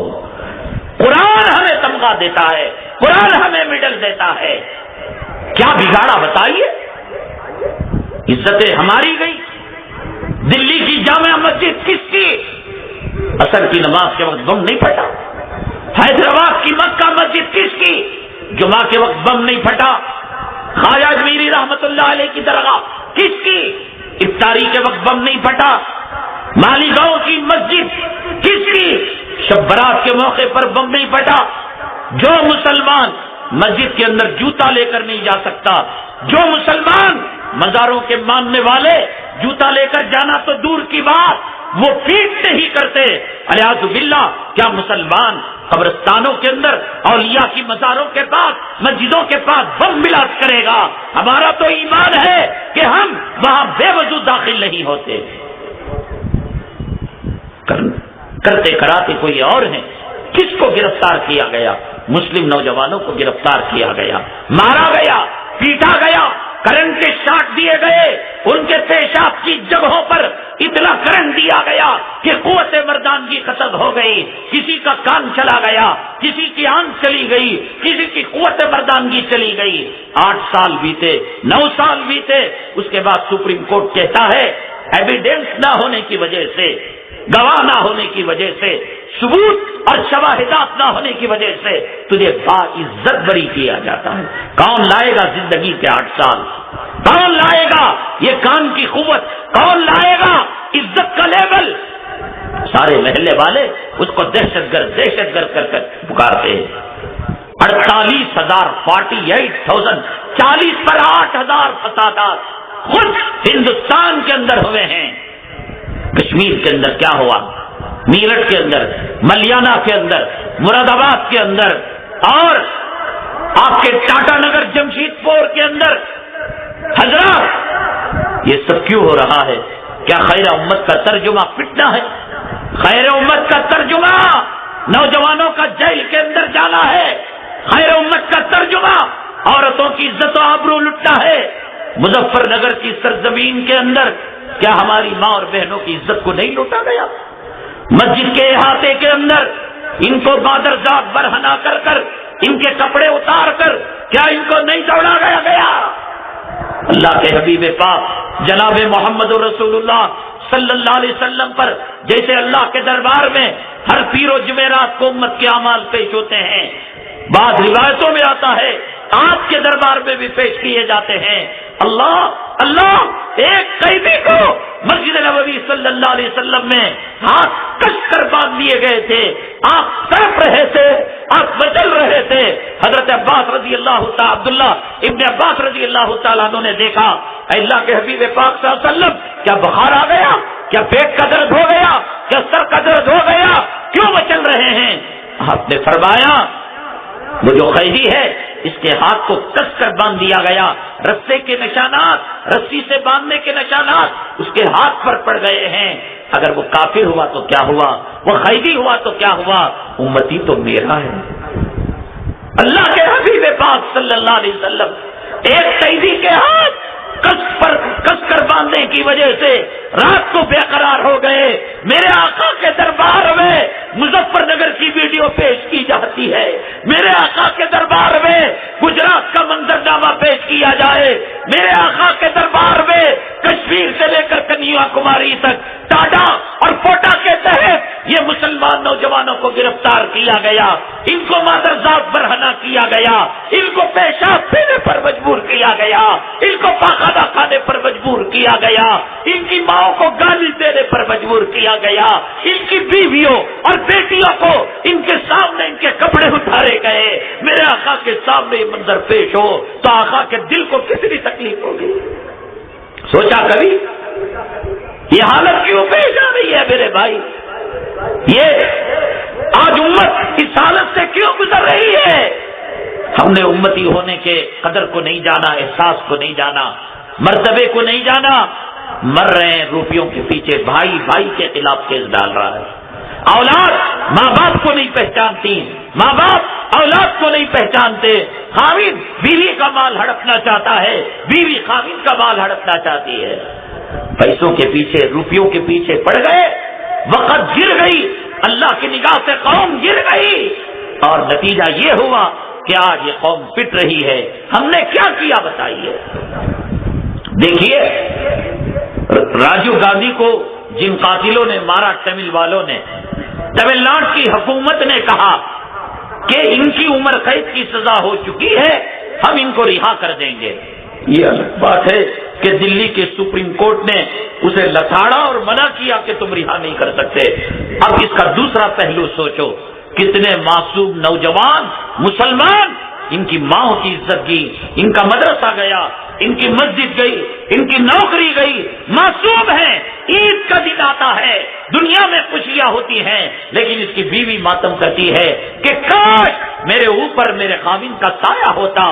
قرآن ہمیں تمغہ دیتا ہے، قرآن ہمیں میڈل دیتا ہے۔ کیا بگاڑا بتائیے؟ عزتیں ہماری گئی۔ دلی کی جامع مسجد کس کی؟ عصر کی نماز کے وقت بم نہیں پھٹا۔ حیدرآباد کی مکہ مسجد کس کی؟ جمعہ کے وقت بم نہیں پھٹا۔ خواجہ اجمیری رحمت اللہ علیہ کی درگاہ کس کی؟ افطاری کے وقت بم نہیں پھٹا۔ مالیگاؤں کی مسجد کس کی؟ شب برات کے موقع پر بم نہیں پھٹا۔ جو مسلمان مسجد کے اندر جوتا لے کر نہیں جا سکتا، جو مسلمان مزاروں کے ماننے والے جوتا لے کر جانا تو دور کی بات، وہ فیٹ نہیں کرتے، الیاذ باللہ، کیا مسلمان قبرستانوں کے اندر اولیاء کی مزاروں کے پاس، مسجدوں کے پاس بم بلاس کرے گا؟ ہمارا تو ایمان ہے کہ ہم وہاں بے وجود داخل نہیں ہوتے۔ کرتے کراتے کوئی اور ہیں۔ کس کو گرفتار کیا گیا؟ مسلم نوجوانوں کو گرفتار کیا گیا، مارا گیا، پیٹا گیا، کرنٹ کے شاٹ دیے گئے، ان کے پیشاب کی جگہوں پر اتنا کرنٹ دیا گیا کہ قوت مردانگی ختم ہو گئی، کسی کا کان چلا گیا، کسی کی آنکھ چلی گئی، کسی کی قوت مردانگی چلی گئی۔ 8 سال بیتے، 9 سال بیتے، اس کے بعد سپریم کورٹ کہتا ہے ایویڈنس نہ ہونے کی وجہ سے، گواہ نہ ہونے کی وجہ سے، ثبوت اور شواہدات نہ ہونے کی وجہ سے تجھے باعزت بری کیا جاتا ہے۔ کون لائے گا زندگی کے 8 سال؟ کون لائے گا یہ کان کی قوت؟ کون لائے گا عزت کا لیبل؟ سارے محلے والے اس کو دہشت گرد کر پکارتے ہیں۔ 48,000 48,000 40 پر 8,000 فسادات خود ہندوستان کے اندر ہوئے ہیں۔ کشمیر کے اندر کیا ہوا؟ میرٹھ کے اندر، ملیانہ کے اندر، مراد آباد کے اندر، اور آپ کے ٹاٹا نگر جمشید پور کے اندر۔ حضرات یہ سب کیوں ہو رہا ہے؟ کیا خیر امت کا ترجمہ پٹنا ہے؟ خیر امت کا ترجمہ نوجوانوں کا جیل کے اندر جانا ہے؟ خیر امت کا ترجمہ عورتوں کی عزت و آبرو لٹنا ہے؟ مظفر نگر کی سرزمین کے اندر کیا ہماری ماں اور بہنوں کی عزت کو نہیں لوٹا گیا؟ مسجد کے احاطے کے اندر ان کو مادرزاد برہنا کر ان کے کپڑے اتار کر کیا ان کو نہیں دوڑا گیا؟ اللہ کے حبیب پاک جناب محمد رسول اللہ صلی اللہ علیہ وسلم پر جیسے اللہ کے دربار میں ہر پیر و جمعرات کو امت کے اعمال پیش ہوتے ہیں، بعض روایتوں میں آتا ہے آپ کے دربار میں بھی پیش کیے جاتے ہیں۔ اللہ ایک قیدی کو مسجد نبوی صلی اللہ علیہ وسلم میں ہاتھ کس کر باندھ دیے گئے تھے، آپ تڑپ رہے تھے، آپ مچل رہے تھے۔ حضرت عباس رضی اللہ تعالی عبداللہ ابن عباس رضی اللہ تعالیٰ عنہ نے دیکھا، اے اللہ کے حبیب پاک صلی اللہ علیہ وسلم کیا بخار آ گیا، کیا پیٹ کا درد ہو گیا، کیا سر کا درد ہو گیا، کیوں مچل رہے ہیں؟ آپ نے فرمایا وہ جو قیدی ہے اس کے ہاتھ کو کس کر باندھ دیا گیا، رسے کے نشانات، رسی سے باندھنے کے نشانات اس کے ہاتھ پر پڑ گئے ہیں۔ اگر وہ کافر ہوا تو کیا ہوا، وہ قیدی ہوا تو کیا ہوا، امتی تو میرا ہے۔ اللہ کے حبیب پاک صلی اللہ علیہ وسلم ایک قیدی کے ہاتھ کس کر باندھنے کی وجہ سے رات کو بے قرار ہو گئے۔ میرے آقا کے دربار میں مظفر نگر کی ویڈیو پیش کی جاتی ہے، میرے آقا کے دربار میں گجرات کا منظرنامہ پیش کیا جائے، میرے آقا کے دربار میں کشمیر سے لے کر کنیا کماری تک ٹاڈا اور پوٹا کے تحت یہ مسلمان نوجوانوں کو گرفتار کیا گیا، ان کو مادرزاد برہنہ کیا گیا، ان کو پیشاب پینے پر مجبور کیا گیا، ان کو پاخانہ کھانے پر مجبور کیا گیا، ان کی ماؤں کو گالی دینے پر مجبور کیا گیا، ان کی بیویوں اور بیٹیوں کو ان کے سامنے ان کے کپڑے اتارے گئے۔ میرے آقا کے سامنے یہ منظر پیش ہو تو آقا کے دل کو کتنی تکلیف ہوگی؟ سوچا کبھی یہ حالت کیوں پیش آ رہی ہے میرے بھائی؟ یہ آج امت اس حالت سے کیوں گزر رہی ہے؟ ہم نے امتی ہونے کے قدر کو نہیں جانا، احساس کو نہیں جانا، مرتبے کو نہیں جانا، مر رہے ہیں روپیوں کے پیچھے، بھائی بھائی کے خلاف کیس ڈال رہا ہے، اولاد ماں باپ کو نہیں پہچانتی، ماں باپ اولاد کو نہیں پہچانتے، خاوند بیوی کا مال ہڑپنا چاہتا ہے، بیوی خاوند کا مال ہڑپنا چاہتی ہے، پیسوں کے پیچھے روپیوں کے پیچھے پڑ گئے، وقت گر گئی، اللہ کی نگاہ سے قوم گر گئی، اور نتیجہ یہ ہوا کہ آج یہ قوم پٹ رہی ہے۔ ہم نے کیا کیا بتائیے؟ دیکھیے راجیو گاندھی کو جن قاتلوں نے مارا، تمل والوں نے، تمل ناڈو کی حکومت نے کہا کہ ان کی عمر قید کی سزا ہو چکی ہے، ہم ان کو رہا کر دیں گے۔ یہ الگ بات ہے کہ دلی کے سپریم کورٹ نے اسے لتاڑا اور منع کیا کہ تم رہا نہیں کر سکتے۔ اب اس کا دوسرا پہلو سوچو، کتنے معصوم نوجوان مسلمان، ان کی ماں کی عزت گئی، ان کا مدرسہ گیا، ان کی مسجد گئی، ان کی نوکری گئی، معصوم ہیں۔ عید کا دن آتا ہے، دنیا میں خوشیاں ہوتی ہیں، لیکن اس کی بیوی ماتم کرتی ہے کہ کاش میرے اوپر میرے خاوند کا سایہ ہوتا،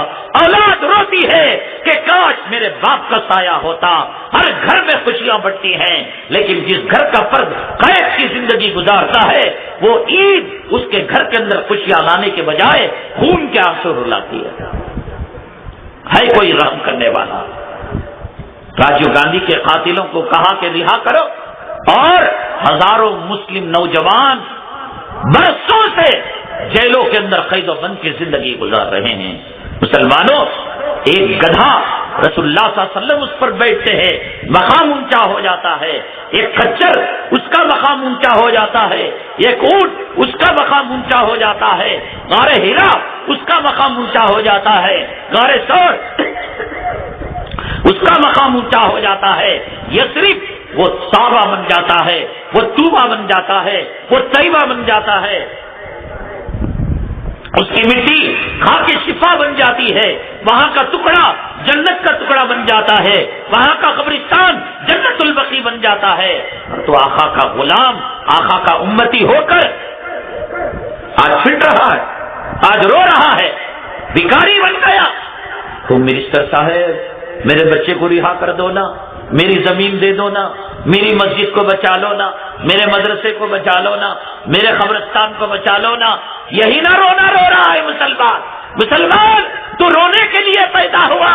اولاد روتی ہے کہ کاش میرے باپ کا سایہ ہوتا۔ ہر گھر میں خوشیاں بڑھتی ہیں، لیکن جس گھر کا فرد قید کی زندگی گزارتا ہے وہ عید اس کے گھر کے اندر خوشیاں لانے کے بجائے خون کے آنسو رلاتی ہے کوئی رحم کرنے والا؟ راجیو گاندھی کے قاتلوں کو کہا کہ رہا کرو، اور ہزاروں مسلم نوجوان برسوں سے جیلوں کے اندر قید و بند کی زندگی گزار رہے ہیں۔ مسلمانوں، ایک گدھا رسول اللہ صلی اللہ علیہ وسلم اس پر بیٹھتے ہیں، مقام اونچا ہو جاتا ہے، ایک کچر اس کا مقام اونچا ہو جاتا ہے، ایک اونٹ اس کا مقام اونچا ہو جاتا ہے، غار ہیرا اس کا مقام اونچا ہو جاتا ہے، غار ثور اس کا مقام اونچا ہو جاتا ہے، یثرب وہ صابہ بن جاتا ہے، وہ طوبہ بن جاتا ہے، وہ طیبہ بن جاتا ہے، اس کی مٹی کھا کے شفا بن جاتی ہے، وہاں کا ٹکڑا جنت کا ٹکڑا بن جاتا ہے، وہاں کا قبرستان جنت البقیع بن جاتا ہے۔ تو آقا کا غلام، آقا کا امتی ہو کر آج پھٹ رہا ہے، آج رو رہا ہے، بھکاری بن گیا۔ ہوم منسٹر صاحب میرے بچے کو رہا کر دو نا، میری زمین دے دو نا، میری مسجد کو بچا لو نا، میرے مدرسے کو بچا لو نا، میرے قبرستان کو بچا لو نا۔ یہی نہ رونا رو رہا ہے مسلمان۔ مسلمان تو رونے کے لیے پیدا ہوا،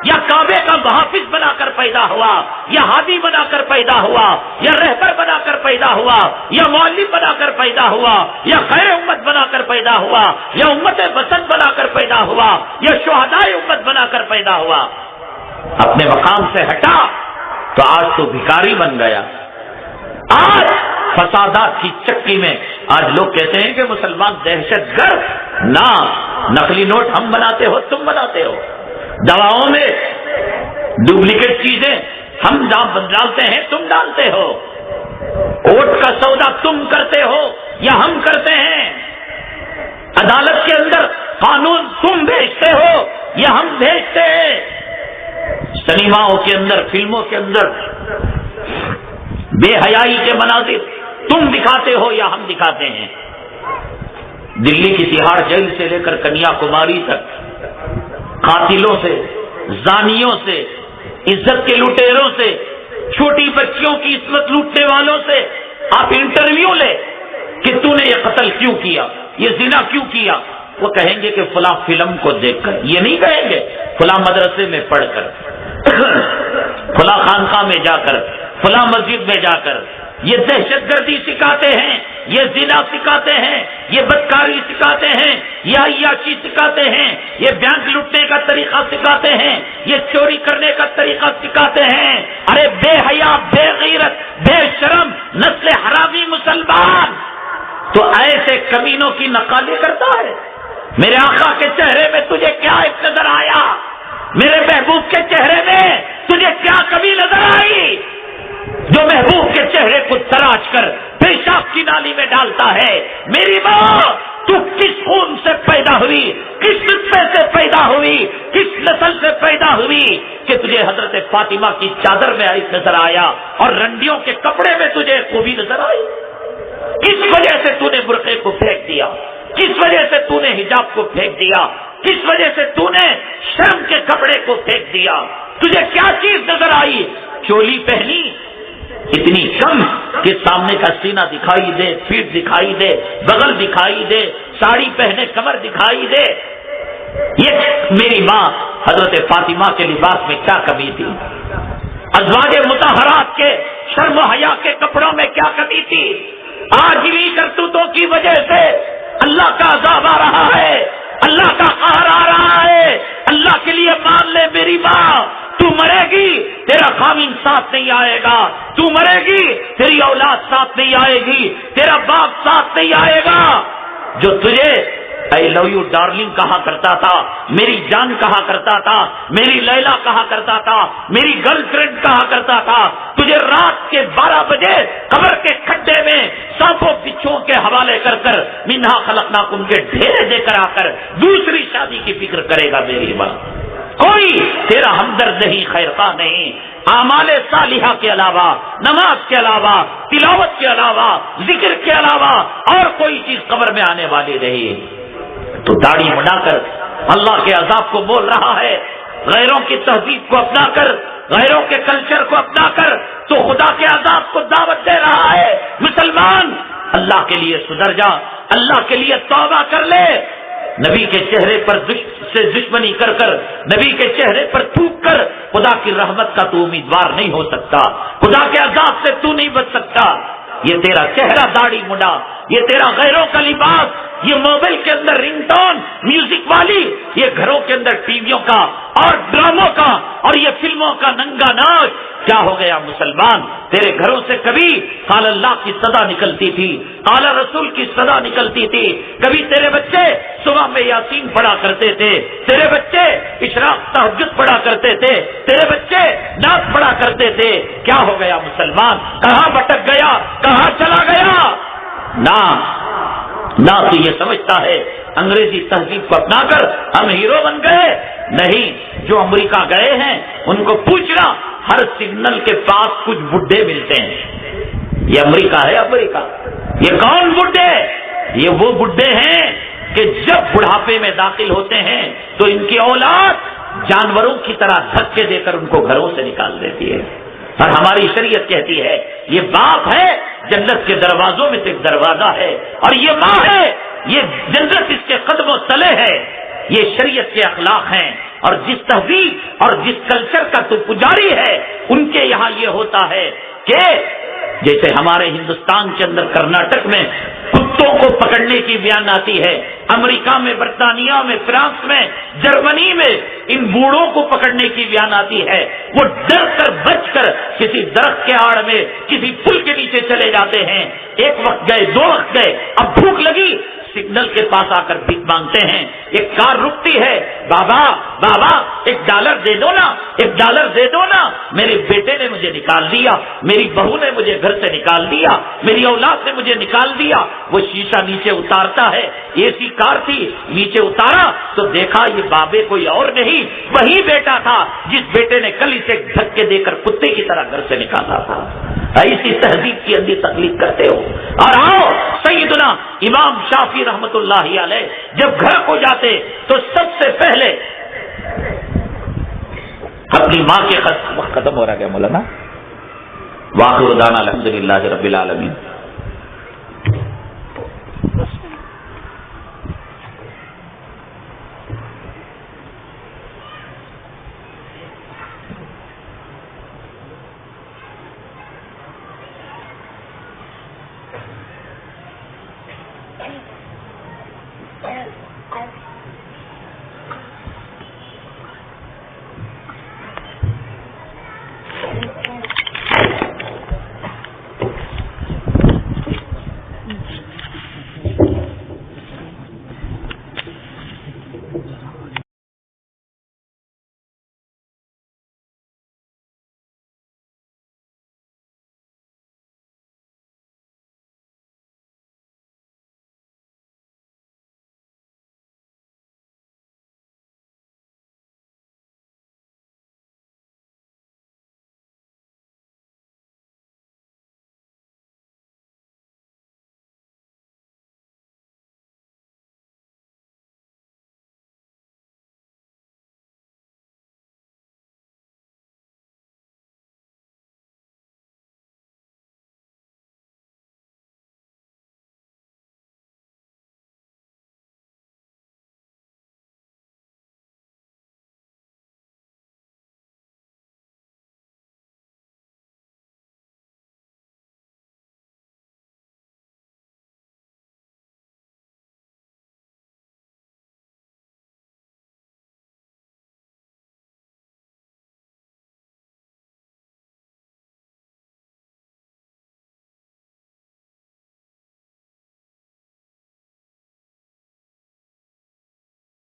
یا کعبے کا محافظ بنا کر پیدا ہوا، یا ہادی بنا کر پیدا ہوا، یا رہبر بنا کر پیدا ہوا، یا معلم بنا کر پیدا ہوا، یا خیر امت بنا کر پیدا ہوا، یا امت وسط بنا کر پیدا ہوا، یا شہدائے امت بنا کر پیدا ہوا۔ اپنے مقام سے ہٹا تو آج تو بھکاری بن گیا. آج فسادات کی چکی میں آج لوگ کہتے ہیں کہ مسلمان دہشت گرد. نہ، نقلی نوٹ ہم بناتے ہو، تم بناتے ہو. دواؤں میں ڈپلیکیٹ چیزیں ہم ڈالتے ہیں، تم ڈالتے ہو. ووٹ کا سودا تم کرتے ہو یا ہم کرتے ہیں. عدالت کے اندر قانون تم بھیجتے ہو یا ہم بھیجتے ہیں. سنیماؤں کے اندر، فلموں کے اندر بے حیائی کے مناظر تم دکھاتے ہو یا ہم دکھاتے ہیں. دلی کی تہاڑ جیل سے لے کر کنیا کماری تک قاتلوں سے، زانیوں سے، عزت کے لٹیروں سے، چھوٹی بچیوں کی عصمت لوٹنے والوں سے آپ انٹرویو لے کہ تو نے یہ قتل کیوں کیا، یہ زنا کیوں کیا. وہ کہیں گے کہ فلاں فلم کو دیکھ کر. یہ نہیں کہیں گے فلاں مدرسے میں پڑھ کر، فلاں خانقاہ میں جا کر، فلاں مسجد میں جا کر. یہ دہشت گردی سکھاتے ہیں، یہ زنا سکھاتے ہیں، یہ بدکاری سکھاتے ہیں، یہ عیاشی سکھاتے ہیں، یہ بینک لوٹنے کا طریقہ سکھاتے ہیں، یہ چوری کرنے کا طریقہ سکھاتے ہیں. ارے بے حیا، بے غیرت، بے شرم، نسل حرامی مسلمان تو ایسے کمینوں کی نقالی کرتا ہے. میرے آقا کے چہرے میں تجھے کیا ایک نظر آیا؟ میرے محبوب کے چہرے میں تجھے کیا کمی نظر آئی جو محبوب کے چہرے کو تراش کر پیشاب کی نالی میں ڈالتا ہے؟ میری ماں، تو کس خون سے پیدا ہوئی، کس نطفے سے پیدا ہوئی، کس نسل سے پیدا ہوئی کہ تجھے حضرت فاطمہ کی چادر میں عیب نظر آیا اور رنڈیوں کے کپڑے میں تجھے خوبی نظر آئی؟ کس وجہ سے تو نے برقعے کو پھینک دیا؟ کس وجہ سے تو نے حجاب کو پھینک دیا؟ کس وجہ سے تو نے شرم کے کپڑے کو پھینک دیا؟ تجھے کیا چیز نظر آئی؟ چولی پہنی اتنی کم کہ سامنے کا سینہ دکھائی دے، پیٹھ دکھائی دے، بغل دکھائی دے، ساڑی پہنے کمر دکھائی دے. یہ میری ماں حضرت فاطمہ کے لباس میں کیا کمی تھی؟ ازواج مطہرات کے شرم و حیا کے کپڑوں میں کیا کمی تھی؟ آج بھی کرتوتوں کی وجہ سے اللہ کا عذاب آ رہا ہے، اللہ کا قہر آ رہا ہے. اللہ کے لیے مان لے میری ماں، تو مرے گی تیرا خامن ساتھ نہیں آئے گا، تو مرے گی تیری اولاد ساتھ نہیں آئے گی، تیرا باپ ساتھ نہیں آئے گا. جو تجھے I love you ڈارلنگ کہا کرتا تھا، میری جان کہا کرتا تھا، میری لیلا کہا کرتا تھا، میری گرل فرینڈ کہا کرتا تھا، تجھے رات کے 12 بجے قبر کے کھڈے میں سانپوں بچھوؤں کے حوالے کر کر منہا خلقناکم کے ڈھیرے دے کر آ کر دوسری شادی کی فکر کرے گا میری ماں. کوئی تیرا ہمدرد نہیں، خیرخواہ نہیں. اعمال صالحہ کے علاوہ، نماز کے علاوہ، تلاوت کے علاوہ، ذکر کے علاوہ اور کوئی چیز قبر میں آنے والی نہیں. تو داڑھی مڑا کر اللہ کے عذاب کو بول رہا ہے، غیروں کی تہذیب کو اپنا کر، غیروں کے کلچر کو اپنا کر تو خدا کے عذاب کو دعوت دے رہا ہے. مسلمان اللہ کے لیے سدھر جا، اللہ کے لیے توبہ کر لے. نبی کے چہرے پر سے دشمنی کر کر، نبی کے چہرے پر تھوک کر خدا کی رحمت کا تو امیدوار نہیں ہو سکتا، خدا کے عذاب سے تو نہیں بچ سکتا. یہ تیرا چہرہ داڑھی مڈا، یہ تیرا غیروں کا لباس، یہ موبائل کے اندر رنگ ٹون میوزک والی، یہ گھروں کے اندر ٹی ویوں کا اور ڈراموں کا اور یہ فلموں کا ننگا ناچ. کیا ہو گیا مسلمان؟ تیرے گھروں سے کبھی قال اللہ کی صدا نکلتی تھی، قال رسول کی صدا نکلتی تھی. کبھی تیرے بچے صبح میں یاسین پڑھا کرتے تھے، تیرے بچے اشراق تہجد پڑھا کرتے تھے، تیرے بچے نعت پڑھا کرتے تھے. کیا ہو گیا مسلمان؟ کہاں بھٹک گیا؟ کہاں چلا گیا؟ نہ تو یہ سمجھتا ہے انگریزی تہذیب کو اپنا کر ہم ہیرو بن گئے. نہیں، جو امریکہ گئے ہیں ان کو پوچھنا، ہر سگنل کے پاس کچھ بڈھے ملتے ہیں. یہ امریکہ ہے، امریکہ. یہ کون بڈھے؟ یہ وہ بڈھے ہیں کہ جب بڑھاپے میں داخل ہوتے ہیں تو ان کی اولاد جانوروں کی طرح دھکے دے کر ان کو گھروں سے نکال دیتی ہے. اور ہماری شریعت کہتی ہے یہ باپ ہے، جنت کے دروازوں میں سے ایک دروازہ ہے، اور یہ ماں ہے، یہ جنت اس کے قدموں تلے ہے. یہ شریعت کے اخلاق ہیں. اور جس تہذیب اور جس کلچر کا تو پجاری ہے، ان کے یہاں یہ ہوتا ہے کہ جیسے ہمارے ہندوستان کے اندر کرناٹک میں کتوں کو پکڑنے کی بیان آتی ہے، امریکہ میں، برطانیہ میں، فرانس میں، جرمنی میں ان بوڑھوں کو پکڑنے کی بیان آتی ہے، وہ ڈر کر بچ کر کسی درخت کے آڑ میں کسی پل کے نیچے چلے جاتے ہیں، ایک وقت گئے، دو وقت گئے، اب بھوک لگی، سگنل کے پاس آ کر بھیک مانگتے ہیں، ایک کار رکتی ہے، بابا بابا $1 دے دو نا، $1 دے دو نا، میرے بیٹے نے مجھے نکال دیا، میری بہو نے مجھے گھر سے نکال دیا، میری اولاد نے مجھے نکال دیا۔ وہ شیشہ نیچے اتارتا ہے، اے سی کار تھی، نیچے اتارا تو دیکھا یہ بابے کوئی اور نہیں، وہی بیٹا تھا جس بیٹے نے کل اسے دھکے دے کر کتے کی طرح گھر سے نکالا تھا۔ ایسی تہذیب کی اندھی تقلید کرتے ہو۔ اور آؤ سیدنا امام شافعی رحمت اللہ علیہ جب گھر کو جاتے تو سب سے پہلے اپنی ماں کے خط ختم ہو رہا کیا مولانا؟ واخر دعوانا الحمدللہ رب العالمین۔